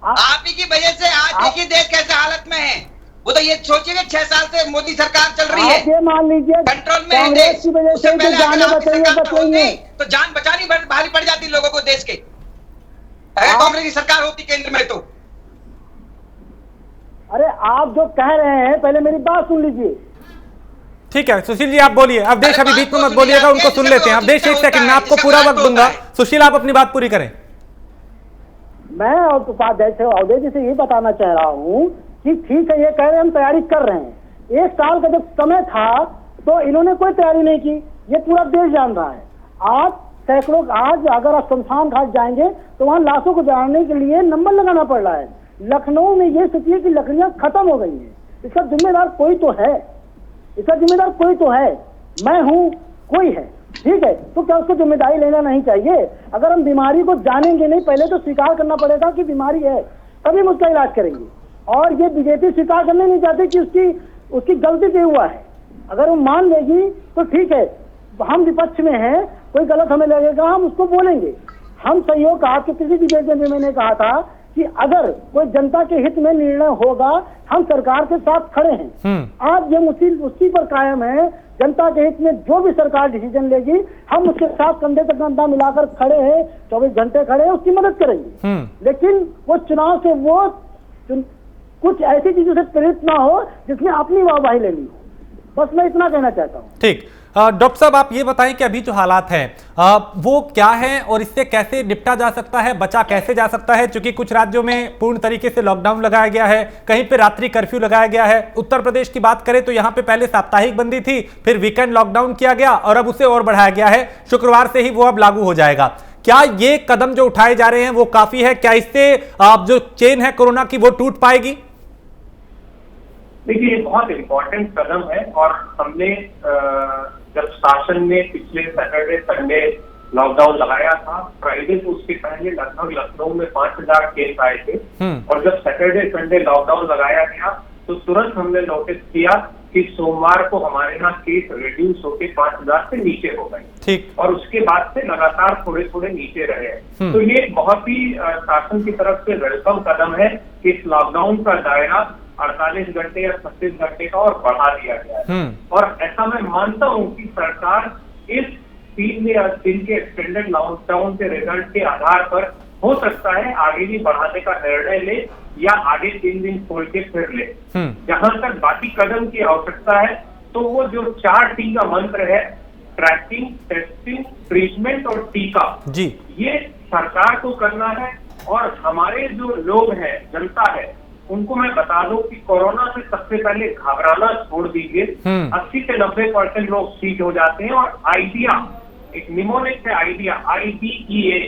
आप ही की वजह से आज देखिए देश कैसे हालत में है। वो तो ये सोचिए 6 साल से मोदी सरकार चल रही है, ये मान लीजिए कंट्रोल में है कांग्रेस की वजह से जाने बताइए तो जान बचानी भारी पड़ जाती लोगों को देश के, अगर कांग्रेस की सरकार होती केंद्र में तो। अरे आप जो कह रहे हैं पहले मेरी बात सुन लीजिए। ठीक है सुशील जी आप बोलिए, अवधेश अभी बीच में मत बोलिएगा, उनको सुन लेते हैं। अवधेश एक सेकंड में आपको पूरा वक्त दूंगा, सुशील आप अपनी बात पूरी करें। मैं अवधेश जी से यही बताना चाह रहा हूँ कि ठीक है, ये कह रहे हैं हम तैयारी कर रहे हैं, 1 साल का जब समय था तो इन्होंने कोई तैयारी नहीं की, ये पूरा देश जान रहा है। आज सैकड़ों, आज अगर आप शमशान घाट जाएंगे तो वहां लाशों को जलाने के लिए नंबर लगाना पड़ रहा है। लखनऊ में ये स्थिति है कि लकड़ियां खत्म हो गई हैं, इसका जिम्मेदार कोई तो है, मैं हूं, कोई है, ठीक है। तो क्या उसको जिम्मेदारी लेना नहीं चाहिए? अगर हम बीमारी को जानेंगे नहीं, पहले तो स्वीकार करना पड़ेगा कि बीमारी है, तभी हम उसका इलाज करेंगे। और ये बीजेपी स्वीकार करने नहीं चाहते कि उसकी गलती से हुआ है। अगर वो मान लेगी तो ठीक है, हम विपक्ष में हैं, कोई गलत हमें लगेगा हम उसको बोलेंगे, हम सहयोग का। आपके किसी डिबेट में मैंने कहा था कि अगर कोई जनता के हित में निर्णय होगा हम सरकार के साथ खड़े हैं। आज हम उसी पर कायम है, जनता के हित में जो भी सरकार डिसीजन लेगी हम उसके साथ कंधे से कंधा मिलाकर खड़े हैं, 24 घंटे खड़े हैं, उसकी मदद करेंगे। लेकिन वो चुनाव से वो कुछ ऐसी चीजों से प्रेरित ना हो जिसमें अपनी वाहवाही लेनी हो, बस मैं इतना कहना चाहता हूँ। ठीक, डॉक्टर साहब आप ये बताएं कि अभी जो हालात हैं वो क्या है और इससे कैसे निपटा जा सकता है, बचा कैसे जा सकता है? क्योंकि कुछ राज्यों में पूर्ण तरीके से लॉकडाउन लगाया गया है, कहीं पे रात्रि कर्फ्यू लगाया गया है। उत्तर प्रदेश की बात करें तो यहाँ पे पहले साप्ताहिक बंदी थी, फिर वीकेंड लॉकडाउन किया गया और अब उसे और बढ़ाया गया है, शुक्रवार से ही वो अब लागू हो जाएगा। क्या ये कदम जो उठाए जा रहे हैं वो काफी है? क्या इससे जो चेन है कोरोना की वो टूट पाएगी? देखिए ये बहुत इम्पोर्टेंट कदम है और हमने जब शासन ने पिछले सैटरडे संडे लॉकडाउन लगाया था, फ्राइडे को उसके पहले लगभग लखनऊ में 5000 केस आए थे और जब सैटरडे संडे लॉकडाउन लगाया गया तो तुरंत हमने नोटिस किया कि सोमवार को हमारे यहाँ केस रिड्यूस होकर 5000 से नीचे हो गए और उसके बाद से लगातार थोड़े थोड़े नीचे रहे हैं। तो ये बहुत ही शासन की तरफ से वेलकम कदम है कि इस लॉकडाउन का दायरा 48 घंटे या 36 घंटे का और बढ़ा दिया गया है। और ऐसा मैं मानता हूं कि सरकार इस 3 दिन के एक्सटेंडेड लॉकडाउन के रिजल्ट के आधार पर हो सकता है आगे भी बढ़ाने का निर्णय ले या आगे 3 दिन खोल के फिर ले। जहां तक बाकी कदम की आवश्यकता है तो वो जो 4T का मंत्र है, ट्रैकिंग, टेस्टिंग, ट्रीटमेंट और टीका जी, ये सरकार को करना है। और हमारे जो लोग हैं, जनता है, उनको मैं बता दूं कि कोरोना से सबसे पहले घबराना छोड़ दीजिए। 80 से 90% लोग ठीक हो जाते हैं। और आइडिया, एक निमोनिक है आइडिया, IDEA,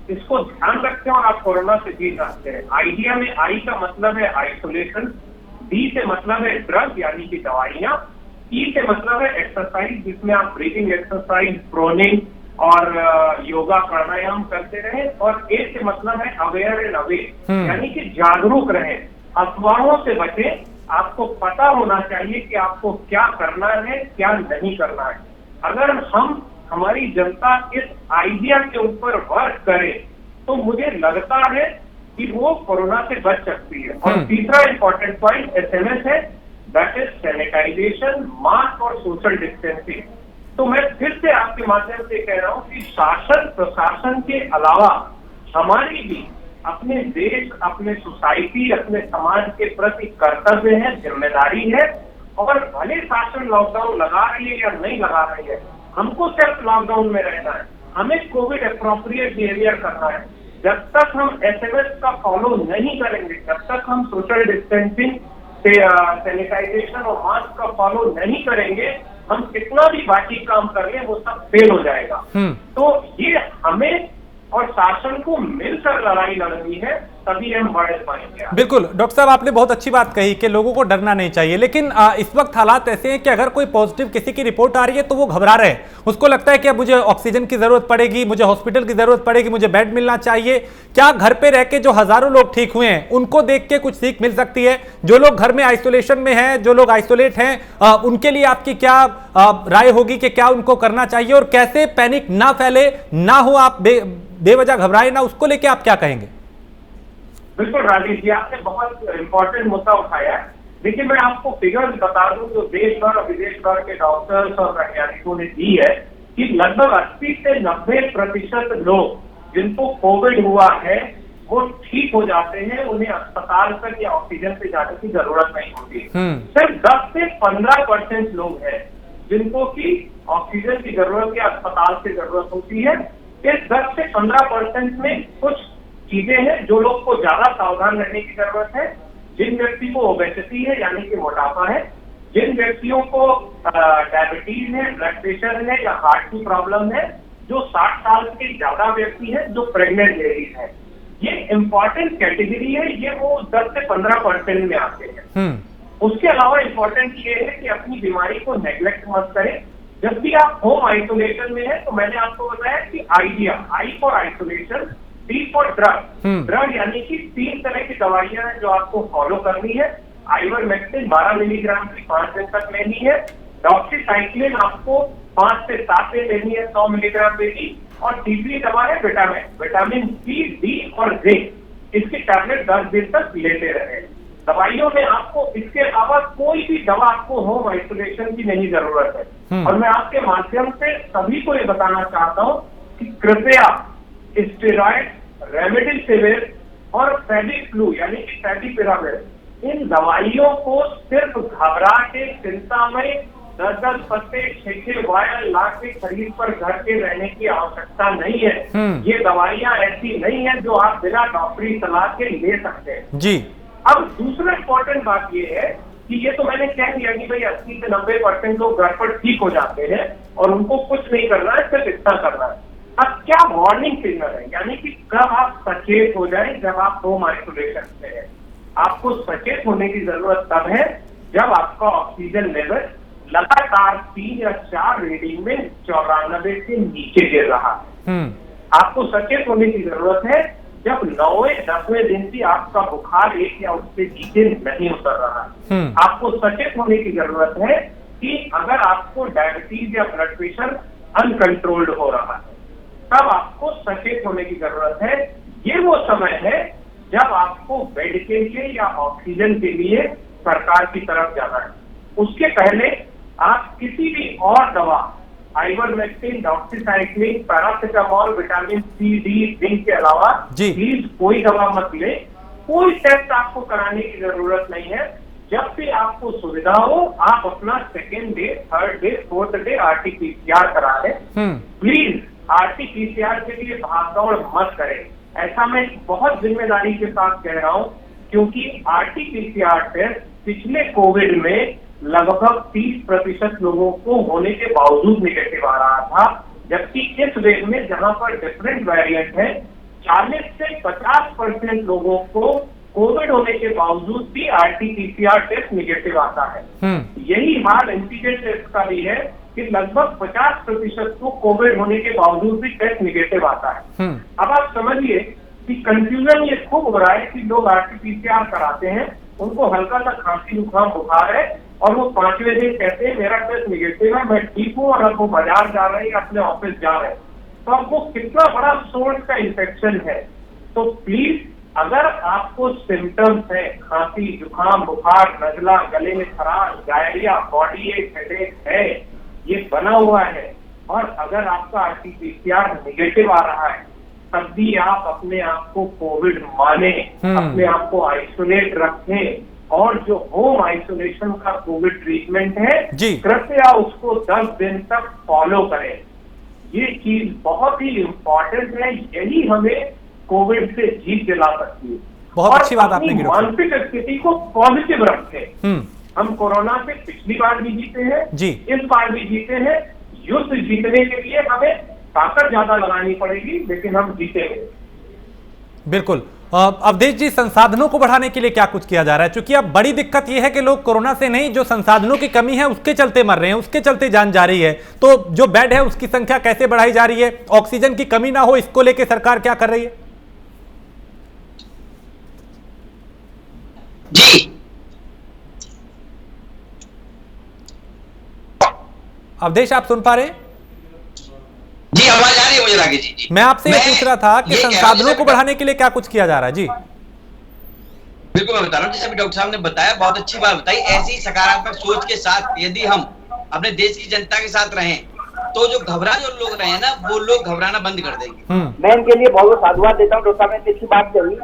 इसको ध्यान रखें और आप कोरोना से जीत सकते हैं। आइडिया में आई का मतलब है आइसोलेशन, डी से मतलब है ड्रग यानी कि दवाइयां, ई से मतलब है एक्सरसाइज, जिसमें आप ब्रीथिंग एक्सरसाइज, प्रोनिंग और योगा प्राणायाम करते रहे। और ए से मतलब है अवेयर एंड अवे, यानी कि जागरूक रहे, अफवाहों से बचें। आपको पता होना चाहिए कि आपको क्या करना है, क्या नहीं करना है। अगर हमारी जनता इस आइडिया के ऊपर वर्क करे तो मुझे लगता है कि वो कोरोना से बच सकती है। और तीसरा इंपॉर्टेंट पॉइंट SMS है, दैट इज सैनिटाइजेशन, मास्क और सोशल डिस्टेंसिंग। तो मैं फिर से आपके माध्यम से कह रहा हूं कि शासन प्रशासन के अलावा हमारी भी अपने देश, अपने सोसाइटी, अपने समाज के प्रति कर्तव्य है, जिम्मेदारी है। और भले शासन लॉकडाउन लगा रही है या नहीं लगा रही है, हमको सिर्फ लॉकडाउन में रहना है, हमें कोविड एप्रोप्रिएट बिहेवियर करना है। जब तक हम SMS का फॉलो नहीं करेंगे, जब तक हम सोशल डिस्टेंसिंग, सैनिटाइजेशन और मास्क का फॉलो नहीं करेंगे, हम कितना भी बाकी काम कर ले वो सब फेल हो जाएगा। तो ये हमें और शासन को मिलकर लड़ाई लड़नी है, तभी हम बढ़ पाएंगे। बिल्कुल डॉक्टर साहब, आपने बहुत अच्छी बात कही कि लोगों को डरना नहीं चाहिए, लेकिन इस वक्त हालात ऐसे हैं कि अगर कोई पॉजिटिव किसी की रिपोर्ट आ रही है तो वो घबरा रहे हैं। उसको लगता है कि अब मुझे ऑक्सीजन की जरूरत पड़ेगी, मुझे हॉस्पिटल की जरूरत पड़ेगी, मुझे बेड मिलना चाहिए। क्या घर पे रह के जो हजारों लोग ठीक हुए हैं उनको देख के कुछ सीख मिल सकती है? जो लोग घर में आइसोलेशन में हैं, जो लोग आइसोलेट हैं, उनके लिए आपकी क्या राय होगी कि क्या उनको करना चाहिए और कैसे पैनिक ना फैले, ना हो आप बेवजह घबराए ना, उसको लेके आप क्या कहेंगे? बिल्कुल राजेश जी, आपने बहुत इंपॉर्टेंट मुद्दा उठाया है। देखिए, मैं आपको फिगर्स बता दूं जो देश भर और विदेश भर के डॉक्टर्स और वैज्ञानिकों ने दी है कि लगभग 80 से 90% लोग जिनको कोविड हुआ है वो ठीक हो जाते हैं, उन्हें अस्पताल तक या ऑक्सीजन पे जाने की जरूरत नहीं होती। सिर्फ 10 से 15% लोग हैं जिनको की ऑक्सीजन की जरूरत या अस्पताल से जरूरत होती है। इस 10 से 15% में कुछ चीजें हैं जो लोग को ज्यादा सावधान रहने की जरूरत है। जिन व्यक्ति को ओबेसिटी है यानी कि मोटापा है, जिन व्यक्तियों को डायबिटीज है, ब्लड प्रेशर है या हार्ट की प्रॉब्लम है, जो 60 साल के ज्यादा व्यक्ति है, जो प्रेग्नेंट लेडीज है, ये इंपॉर्टेंट कैटेगरी है। ये वो 10 से 15% में आते हैं। उसके अलावा इंपॉर्टेंट ये है कि अपनी बीमारी को नेग्लेक्ट मत करें। जब भी आप होम आइसोलेशन में है तो मैंने आपको बताया कि idea, I for isolation, D for drug. Drug यानी कि 3 तरह की दवाइयां हैं जो आपको फॉलो करनी है। आइवरमेक्टिन 12 मिलीग्राम की 5 दिन तक लेनी है। डॉक्सीसाइक्लिन आपको 5 से 7 दिन लेनी है, 100 मिलीग्राम लेनी। और तीसरी दवा है विटामिन सी, डी और जिंक। इसकी टैबलेट 10 दिन तक लेते रहे। दवाइयों में आपको इसके अलावा कोई भी दवा आपको होम आइसोलेशन की नहीं जरूरत है। और मैं आपके माध्यम से सभी को ये बताना चाहता हूँ कि कृपया स्टेरॉइड, रेमडेसिविर और फेविफ्लू यानी कि फेविपिराविर, इन दवाइयों को सिर्फ घबरा के, चिंता में 10-10 पत्ते, 6-6 वायल ला के खरीद पर घर के रहने की आवश्यकता नहीं है। ये दवाइयां ऐसी नहीं है जो आप बिना डॉक्टरी सलाह के ले सकते हैं जी। अब दूसरा इंपॉर्टेंट बात ये है कि ये तो मैंने कह दिया कि भाई 80 से 90% लोग घर पर ठीक हो जाते हैं और उनको कुछ नहीं करना है, सिर्फ इतना करना है। अब क्या वार्निंग सिग्नल है, यानी कि कब आप सचेत हो जाएं? जब आप होम आइसोलेशन में हैं। आपको सचेत होने की जरूरत तब है जब आपका ऑक्सीजन लेवल लगातार 3 या 4 रीडिंग में 94 से नीचे गिर रहा है। आपको सचेत होने की जरूरत है जब 9वें-10वें दिन से आपका बुखार 1 या उससे नीचे नहीं उतर रहा है। आपको सचेत होने की जरूरत है कि अगर आपको डायबिटीज या ब्लड प्रेशर अनकंट्रोल्ड हो रहा है, तब आपको सचेत होने की जरूरत है। ये वो समय है जब आपको बेड के लिए या ऑक्सीजन के लिए सरकार की तरफ जाना है। उसके पहले आप किसी भी और दवा ivermectin, doxycycline, paracetamol, vitamin C, D, zinc के अलावा प्लीज कोई दवा मत ले। कोई टेस्ट आपको कराने की जरूरत नहीं है। जब भी आपको सुविधा हो आप अपना second day, third day, fourth day RT-PCR करा लें। प्लीज RT-PCR के लिए भागदौड़ मत करें। ऐसा मैं बहुत जिम्मेदारी के साथ कह रहा हूं, क्योंकि RT-PCR टेस्ट पिछले कोविड में लगभग 30% लोगों को होने के बावजूद निगेटिव आ रहा था, जबकि इस वेव में जहां पर डिफरेंट वेरिएंट है 40 से 50% लोगों को कोविड होने के बावजूद भी RT-PCR टेस्ट निगेटिव आता है। यही हाल एंटीजन टेस्ट का भी है कि लगभग 50% को कोविड होने के बावजूद भी टेस्ट निगेटिव आता है। अब आप समझिए कि कंफ्यूजन ये खूब हो रहा है कि लोग RT-PCR कराते हैं, उनको हल्का सा खांसी जुकाम बुखार है और वो 5वें दिन कहते हैं मेरा टेस्ट निगेटिव है, मैं ठीक हूँ, और अब वो बाजार जा रहे हैं, अपने ऑफिस जा रहे हैं। तो अब वो कितना बड़ा सोर्स का इन्फेक्शन है। तो प्लीज अगर आपको सिम्टम्स है, खांसी जुकाम बुखार, नजला, गले में खराश, डायरिया, बॉडी एक, हेडेक है, ये बना हुआ है, और अगर आपका RT-PCR निगेटिव आ रहा है, तब भी आप अपने आप को कोविड माने, अपने आप को आइसोलेट रखें, और जो होम आइसोलेशन का कोविड ट्रीटमेंट है कृपया उसको 10 दिन तक फॉलो करें। ये चीज बहुत ही इम्पोर्टेंट है, यही हमें कोविड से जीत दिला सकती है। बहुत अच्छी बात आपने की। मानसिक स्थिति को पॉजिटिव रखें। हम कोरोना से पिछली बार भी जीते हैं, इस बार भी जीते हैं। युद्ध जीतने के लिए हमें ताकत ज्यादा लगानी पड़ेगी, लेकिन हम जीतेंगे। बिल्कुल। अवधेश जी, संसाधनों को बढ़ाने के लिए क्या कुछ किया जा रहा है? क्योंकि अब बड़ी दिक्कत यह है कि लोग कोरोना से नहीं, जो संसाधनों की कमी है उसके चलते मर रहे हैं, उसके चलते जान जा रही है। तो जो बेड है उसकी संख्या कैसे बढ़ाई जा रही है, ऑक्सीजन की कमी ना हो, इसको लेकर सरकार क्या कर रही है? जी अवधेश, आप सुन पा रहे हैं? जी, आवाज आ रही है मुझे राकेश जी। मैं आपसे ये पूछ रहा था कि संसाधनों को बढ़ाने के लिए क्या कुछ किया जा रहा है? जी बिल्कुल, मैं बता रहा हूँ, जैसे अभी डॉक्टर साहब ने बताया, बहुत अच्छी बात बताई। ऐसी सकारात्मक सोच के साथ यदि हम अपने देश की जनता के साथ रहें, तो जो लोग रहे हैं ना, वो लोग घबराना बंद कर देंगे। मैं इनके लिए बहुत साधुवाद देता हूँ। डॉक्टर साहब ने अच्छी बात कही,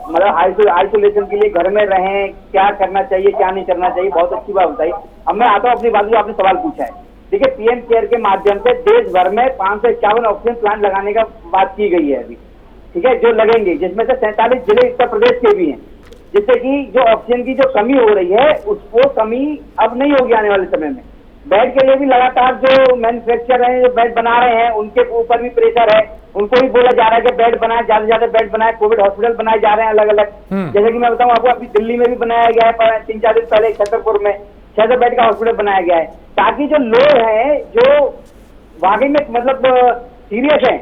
मतलब आइसोलेशन के लिए घर में रहें, क्या करना चाहिए क्या नहीं करना चाहिए, बहुत अच्छी बात बताई। अब मैं आता हूँ अपनी बात, जो आपने सवाल पूछा है। देखिए, पीएम केयर के माध्यम से देश भर में 551 ऑक्सीजन प्लांट लगाने का बात की गई है अभी, ठीक है, जो लगेंगे, जिसमें से 47 जिले उत्तर प्रदेश के भी हैं, जिससे कि जो ऑक्सीजन की जो कमी हो रही है उसको कमी अब नहीं होगी आने वाले समय में। बेड के लिए भी लगातार जो मैन्युफैक्चर है, जो बेड बना रहे हैं, उनके ऊपर भी प्रेशर है, उनको भी बोला जा रहा है कि बेड बनाए, ज्यादा से ज्यादा बेड बनाए, कोविड हॉस्पिटल बनाए जा रहे हैं अलग अलग। जैसे कि मैं बताऊं आपको, अभी दिल्ली में भी बनाया गया है, 3-4 दिन पहले छतरपुर में 600 बेड का हॉस्पिटल बनाया गया है, ताकि जो लोग हैं जो वाकई में मतलब सीरियस हैं,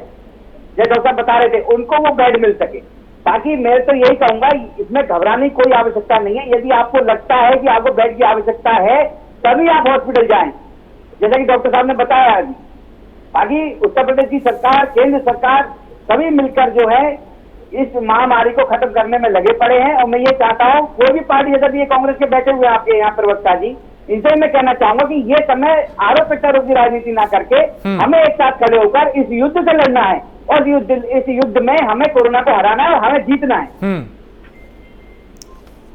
जैसे डॉक्टर बता रहे थे, उनको वो बेड मिल सके। ताकि मैं तो यही कहूंगा, इसमें घबराने की कोई आवश्यकता नहीं है। यदि आपको लगता है कि आपको बेड की आवश्यकता है, तभी आप हॉस्पिटल जाएं, जैसा कि डॉक्टर साहब ने बताया अभी। बाकी उत्तर प्रदेश की सरकार, केंद्र सरकार, सभी मिलकर जो है इस महामारी को खत्म करने में लगे पड़े हैं। और मैं ये चाहता हूँ, कोई भी पार्टी, जैसे भी ये कांग्रेस के बैठे हुए आपके यहाँ प्रवक्ता जी, इनसे मैं कहना चाहूंगा कि ये समय आरोप प्रत्यारोप की राजनीति ना करके हमें एक साथ खड़े होकर इस युद्ध से लड़ना है, और इस युद्ध में हमें कोरोना को हराना है और हमें जीतना है।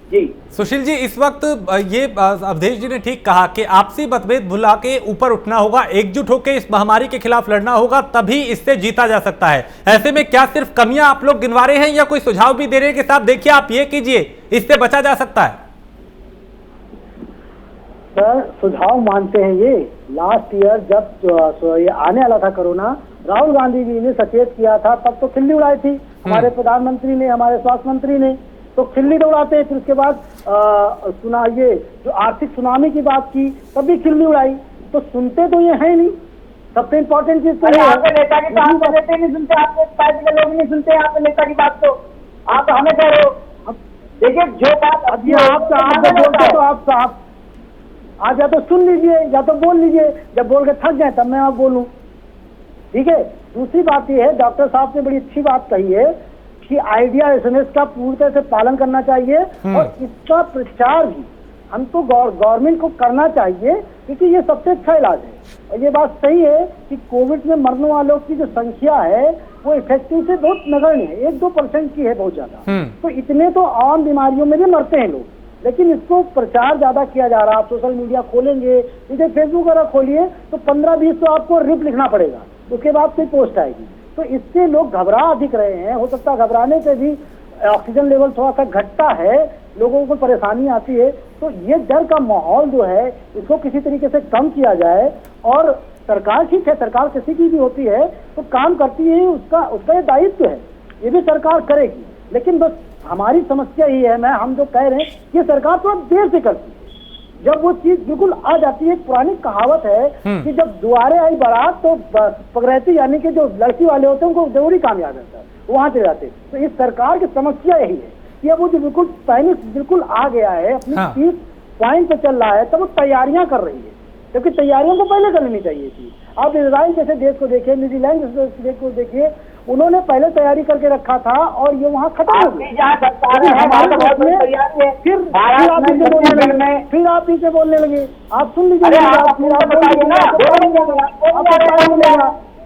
जी सुशील जी, इस वक्त ये अवधेश जी ने ठीक कहा कि आपसी मतभेद भुला के ऊपर उठना होगा, एकजुट होकर इस महामारी के खिलाफ लड़ना होगा, तभी इससे जीता जा सकता है। ऐसे में क्या सिर्फ कमियां आप लोग गिनवा रहे हैं या कोई सुझाव भी दे रहे हैं कि साहब देखिए आप ये कीजिए, इससे बचा जा सकता है? सर, सुझाव मानते हैं ये। लास्ट ईयर जब ये आने वाला था कोरोना, राहुल गांधी जी ने सचेत किया था, तब तो खिल्ली उड़ाई थी हमारे प्रधानमंत्री ने, हमारे स्वास्थ्य मंत्री ने, तो खिल्ली उड़ाते हैं। फिर उसके बाद सुना ये जो आर्थिक सुनामी की बात की, तब भी खिल्ली उड़ाई। तो सुनते तो ये है नहीं। सबसे इम्पोर्टेंट चीज तो नेता की बात तो नेता नहीं सुनते, आपके पार्टी के लोग नहीं सुनते आपके नेता की बात, तो आप हमें कह रहे हो। देखिए, जो बात अभी आप बोलते तो आप आज या तो सुन लीजिए या तो बोल लीजिए, जब बोल के थक जाए तब मैं आप बोलूं, ठीक है। दूसरी बात यह है, डॉक्टर साहब ने बड़ी अच्छी बात कही है कि आइडिया SMS का पूरी तरह से पालन करना चाहिए, और इसका प्रचार भी हम तो गवर्नमेंट को करना चाहिए, क्योंकि ये सबसे अच्छा इलाज है। और ये बात सही है कि कोविड में मरने वालों की जो संख्या है वो इफेक्टिव से बहुत नगण्य है, 1-2% की है, बहुत ज्यादा। तो इतने तो आम बीमारियों में भी मरते हैं लोग, लेकिन इसको प्रचार ज्यादा किया जा रहा है। आप सोशल मीडिया खोलेंगे, जैसे फेसबुक वगैरह खोलिए तो 15-20 तो आपको रिप लिखना पड़ेगा, उसके बाद कोई पोस्ट आएगी। तो इससे लोग घबरा अधिक रहे हैं। हो सकता है घबराने से भी ऑक्सीजन लेवल थोड़ा सा घटता है, लोगों को परेशानी आती है। तो ये डर का माहौल जो है इसको किसी तरीके से कम किया जाए। और सरकार, ठीक है, सरकार किसी की भी होती है तो काम करती है, उसका ये दायित्व है, ये भी सरकार करेगी। लेकिन बस हमारी समस्या ही है, हम जो कह रहे हैं कि सरकार थोड़ा देर से करती है। जब वो चीज बिल्कुल आ जाती है, एक पुरानी कहावत है कि जब दुआरे आई बारात तो पगरैती, यानी कि जो लड़की वाले होते हैं उनको जरूरी काम याद रहता है, वहां चले जाते हैं। तो इस सरकार की समस्या यही है कि अब वो जो बिल्कुल पैनिक बिल्कुल आ गया है, अपनी पीक पॉइंट पे चल रहा है, तब वो तैयारियां कर रही है, क्योंकि तैयारियों को पहले कर लेनी चाहिए थी। आप इजराइल जैसे देश को देखिए, न्यूजीलैंड जैसे देश को देखिए, उन्होंने पहले तैयारी करके रखा था और ये वहाँ खत्म हो गया। फिर आप पीछे बोलने लगे। आप सुन लीजिए,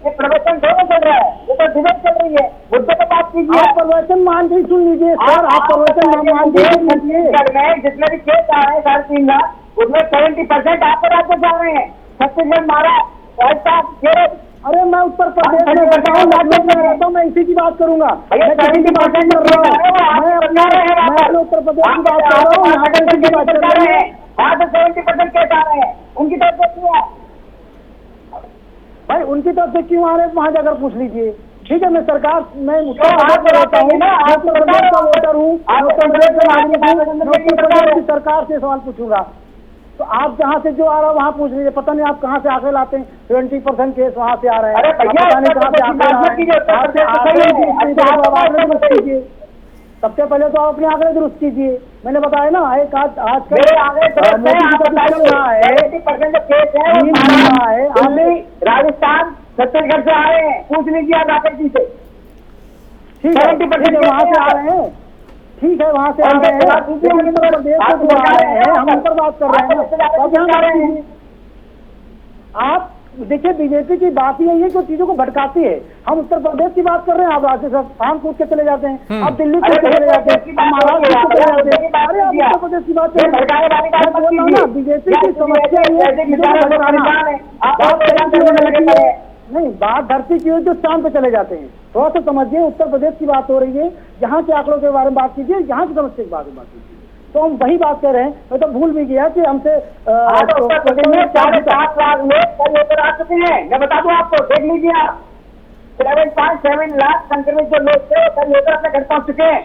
प्रवचन दोनों चल रहा है, ये तो डिबेट चल रही है, मुद्दे पर बात कीजिए। आप प्रवचन मान के सुन लीजिए सर, आप प्रवचन मान के जितने भी केस आ रहे हैं 3.5 लाख, उसमें 70% आपके राज्य से आ रहे हैं। छत्तीसगढ़, महाराष्ट्र, अरे मैं उत्तर प्रदेश में रहता हूँ, लखनऊ में रहता हूँ, मैं इसी की बात करूंगा। मैं अपने उत्तर प्रदेश की बात कर रहा हूँ, यहाँ पर इसी की बात कर रहे हैं। 70% केस आ रहे हैं, उनकी तरफ से क्यों? भाई उनकी तरफ से क्यों आ रहे हैं, वहां जाकर पूछ लीजिए। ठीक है, मैं सरकार, मैं उत्तर प्रदेश में रहता हूँ, उत्तर प्रदेश का वोटर हूँ, उत्तर प्रदेश का नागरिक हूँ, मैं उत्तर प्रदेश की सरकार से सवाल पूछूंगा। तो आप जहाँ से जो आ रहा है वहाँ पूछ लीजिए। पता नहीं आप कहाँ से आंकड़े लाते हैं, 20% केस वहाँ से आ रहे हैं, पता नहीं कहाँ से आंकड़े कीजिए। सबसे पहले तो आप अपने आंकड़े दुरुस्त कीजिए। मैंने बताया ना, एक आजकल राजस्थान, छत्तीसगढ़ से आ रहे हैं, पूछ लीजिए आप राकेश जी से। ठीक है, वहाँ से आ रहे हैं, ठीक है, वहाँ से आ रहे हैं, उत्तर प्रदेश से जो आ रहे हैं, हम उन पर बात कर रहे हैं ना। आप देखिए, बीजेपी की बात ही यही है जो चीजों को भटकाती है। हम उत्तर प्रदेश की बात कर रहे हैं, आप राजस्थान कूद के चले जाते हैं, आप दिल्ली कूद के चले जाते हैं, महाराष्ट्र कूद के चले जाते हैं। अरे आप उत्तर प्रदेश की बात कर रहे हैं, बीजेपी की समस्या नहीं, बात धरती की है जो चांद पे चले जाते हैं। थोड़ा सा समझिए, उत्तर प्रदेश की बात हो रही है, यहाँ के आंकड़ों के बारे में बात कीजिए, यहाँ की समस्या के बारे में बात कीजिए। तो हम वही बात कर रहे हैं। मैं तो भूल भी गया कि हमसे 4.7 लाख लोग आ चुके हैं। मैं बता दूं आपको, देख लीजिए आप, 7.7 लाख संक्रमित जो लोग थे कल अपने घर पहुंच चुके हैं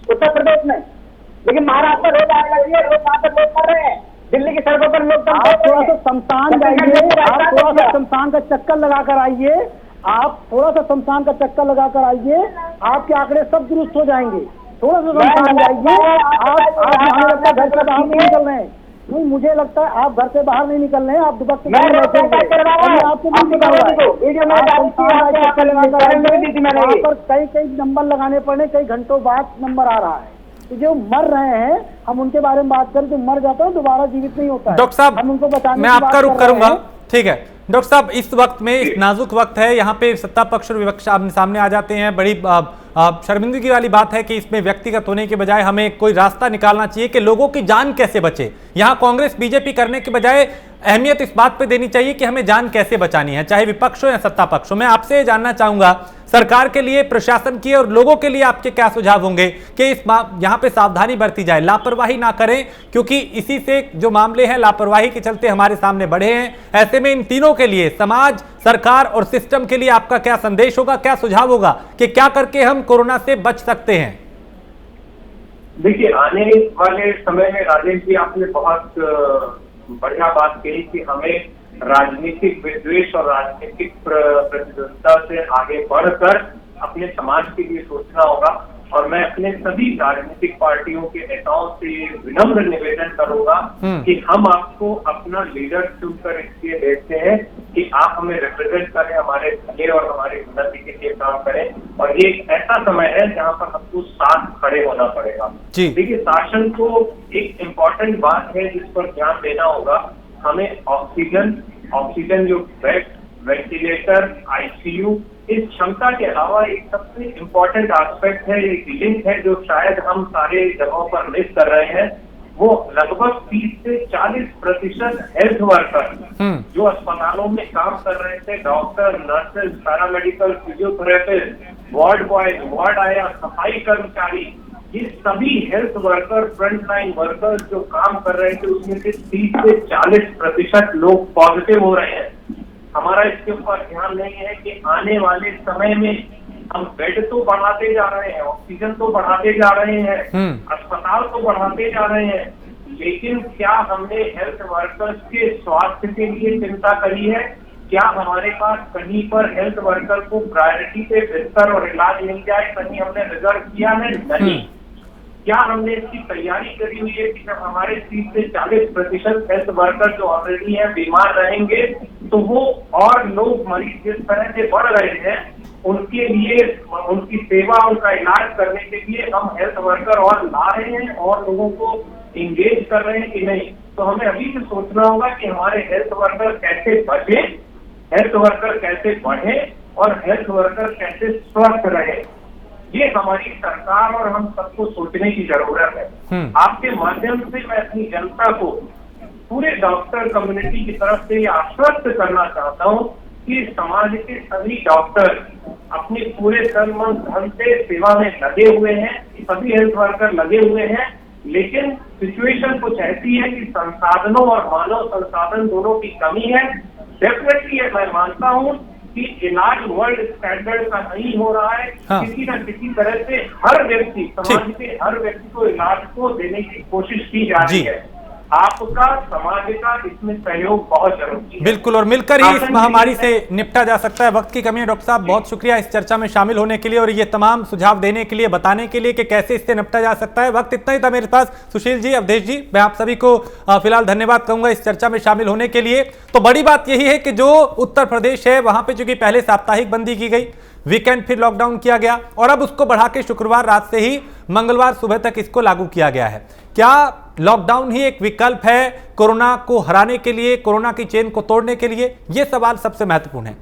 उत्तर प्रदेश में। लेकिन महाराष्ट्र रोज आने लग रही है, रोज वहां पर लोग कर रहे हैं, दिल्ली की सड़कों पर लोग। आप थोड़ा सा शमशान जाइए, आप थोड़ा सा शमशान का चक्कर लगा कर आइए, आप थोड़ा सा शमशान का चक्कर लगा कर आइए, आपके आंकड़े सब दुरुस्त हो जाएंगे। थोड़ा सा शमशान जाइए। आप हमें लगता है घर से बाहर नहीं निकल रहे हैं। नहीं, मुझे लगता है आप घर से बाहर नहीं निकल रहे हैं, आप दुबक आपको कई नंबर लगाने पड़े, कई घंटों बाद नंबर आ रहा है। तो जो मर रहे हैं, हम उनके बारे में बात करें, जो मर जाता है दोबारा जीवित नहीं होता है। डॉक्टर साहब, हम उनको बचाने मैं आपका रुख करूंगा। ठीक है डॉक्टर साहब, इस वक्त में इस नाजुक वक्त है, यहाँ पे सत्ता पक्ष और विपक्ष सामने आ जाते हैं। बड़ी शर्मिंदगी वाली बात है कि इसमें व्यक्तिगत होने के बजाय हमें कोई रास्ता निकालना चाहिए कि लोगों की जान कैसे बचे। यहाँ कांग्रेस बीजेपी करने के बजाय अहमियत इस बात पे देनी चाहिए कि हमें जान कैसे बचानी है, चाहे विपक्ष हो या सत्ता पक्ष हो। मैं आपसे जानना चाहूंगा, सरकार के लिए, प्रशासन की और लोगों के लिए आपके क्या सुझाव होंगे कि इस यहाँ पे सावधानी बरती जाए, लापरवाही ना करें, क्योंकि इसी से जो मामले हैं लापरवाही के चलते हमारे सामने बढ़े हैं। ऐसे में इन तीनों के लिए, समाज, सरकार और सिस्टम के लिए आपका क्या संदेश होगा, क्या सुझाव होगा कि क्या करके हम कोरोना से बच सकते हैं? देखिए, आने वाले समय में राजेश जी, आपने बहुत बढ़िया बात कही कि हमें राजनीतिक विद्वेष और राजनीतिक प्रतिद्वंद्विता से आगे बढ़कर अपने समाज के लिए सोचना होगा। और मैं अपने सभी राजनीतिक पार्टियों के नेताओं से विनम्र निवेदन करूंगा कि हम आपको अपना लीडर चुनकर इसलिए देते हैं कि आप हमें रिप्रेजेंट करें, हमारे भले और हमारी उन्नति के लिए काम करें। और ये एक ऐसा समय है जहाँ पर हमको साथ खड़े होना पड़ेगा। देखिए, शासन को एक इम्पोर्टेंट बात है जिस पर ध्यान देना होगा। हमें ऑक्सीजन जो बेड, वेंटिलेटर, आईसीयू, इस क्षमता के अलावा एक सबसे इम्पोर्टेंट एस्पेक्ट है, एक लिंक है जो शायद हम सारे जगहों पर मिस कर रहे हैं। वो लगभग 30 से 40% हेल्थ वर्कर जो अस्पतालों में काम कर रहे थे, doctor, nurses, paramedical, physiotherapist, ward boys, ward आया, सफाई कर्मचारी, ये सभी health worker, front line worker जो काम कर रहे थे, उसमें से 30 से 40% लोग पॉजिटिव हो रहे हैं। हमारा इसके ऊपर ध्यान नहीं है कि आने वाले समय में हम बेड तो बढ़ाते जा रहे हैं, ऑक्सीजन तो बढ़ाते जा रहे हैं, अस्पताल तो बढ़ाते जा रहे हैं, लेकिन क्या हमने हेल्थ वर्कर्स के स्वास्थ्य के लिए चिंता करी है? क्या हमारे पास कहीं पर हेल्थ वर्कर को प्रायोरिटी पे बिस्तर और इलाज मिल जाए, कहीं हमने रिजर्व किया है? नहीं। क्या हमने इसकी तैयारी करी हुई है कि जब हमारे 30 से 40% हेल्थ वर्कर जो ऑलरेडी है बीमार रहेंगे, तो वो और लोग मरीज जिस तरह से बढ़ रहे हैं उनके लिए, उनकी सेवा, उनका इलाज करने के लिए हम हेल्थ वर्कर और ला रहे हैं और लोगों को इंगेज कर रहे हैं कि नहीं? तो हमें अभी से सोचना होगा कि हमारे हेल्थ वर्कर कैसे बचे, हेल्थ वर्कर कैसे बढ़े और हेल्थ वर्कर कैसे स्वस्थ रहे। ये हमारी सरकार और हम सबको सोचने की जरूरत है। आपके माध्यम से मैं अपनी जनता को, पूरे डॉक्टर कम्युनिटी की तरफ से आश्वस्त करना चाहता हूँ कि समाज के सभी डॉक्टर अपने पूरे तन मन धन से सेवा में लगे हुए हैं, सभी हेल्थ वर्कर लगे हुए हैं, लेकिन सिचुएशन कुछ ऐसी है कि संसाधनों और मानव संसाधन दोनों की कमी है। डेफिनेटली मैं मानता हूँ कि इलाज वर्ल्ड स्टैंडर्ड का नहीं हो रहा है। किसी न किसी तरह से हर व्यक्ति, समाज के हर व्यक्ति को इलाज को देने की कोशिश की जा रही है। आपका, समाज का इसमें सहयोग बहुत जरूरी है। बिल्कुल, और मिलकर ही इस महामारी से निपटा जा सकता है। वक्त की कमी है डॉक्टर साहब, बहुत शुक्रिया इस चर्चा में शामिल होने के लिए और ये तमाम सुझाव देने के लिए, बताने के लिए कि कैसे इससे निपटा जा सकता है। वक्त इतना ही था मेरे पास। सुशील जी, अवधेश जी, मैं आप सभी को फिलहाल धन्यवाद कहूंगा इस चर्चा में शामिल होने के लिए। तो बड़ी बात यही है कि जो उत्तर प्रदेश है वहां पे चूंकि पहले साप्ताहिक बंदी की गई, वीकेंड फिर लॉकडाउन किया गया और अब उसको बढ़ा के शुक्रवार रात से ही मंगलवार सुबह तक इसको लागू किया गया है। क्या लॉकडाउन ही एक विकल्प है कोरोना को हराने के लिए, कोरोना की चेन को तोड़ने के लिए? यह सवाल सबसे महत्वपूर्ण है।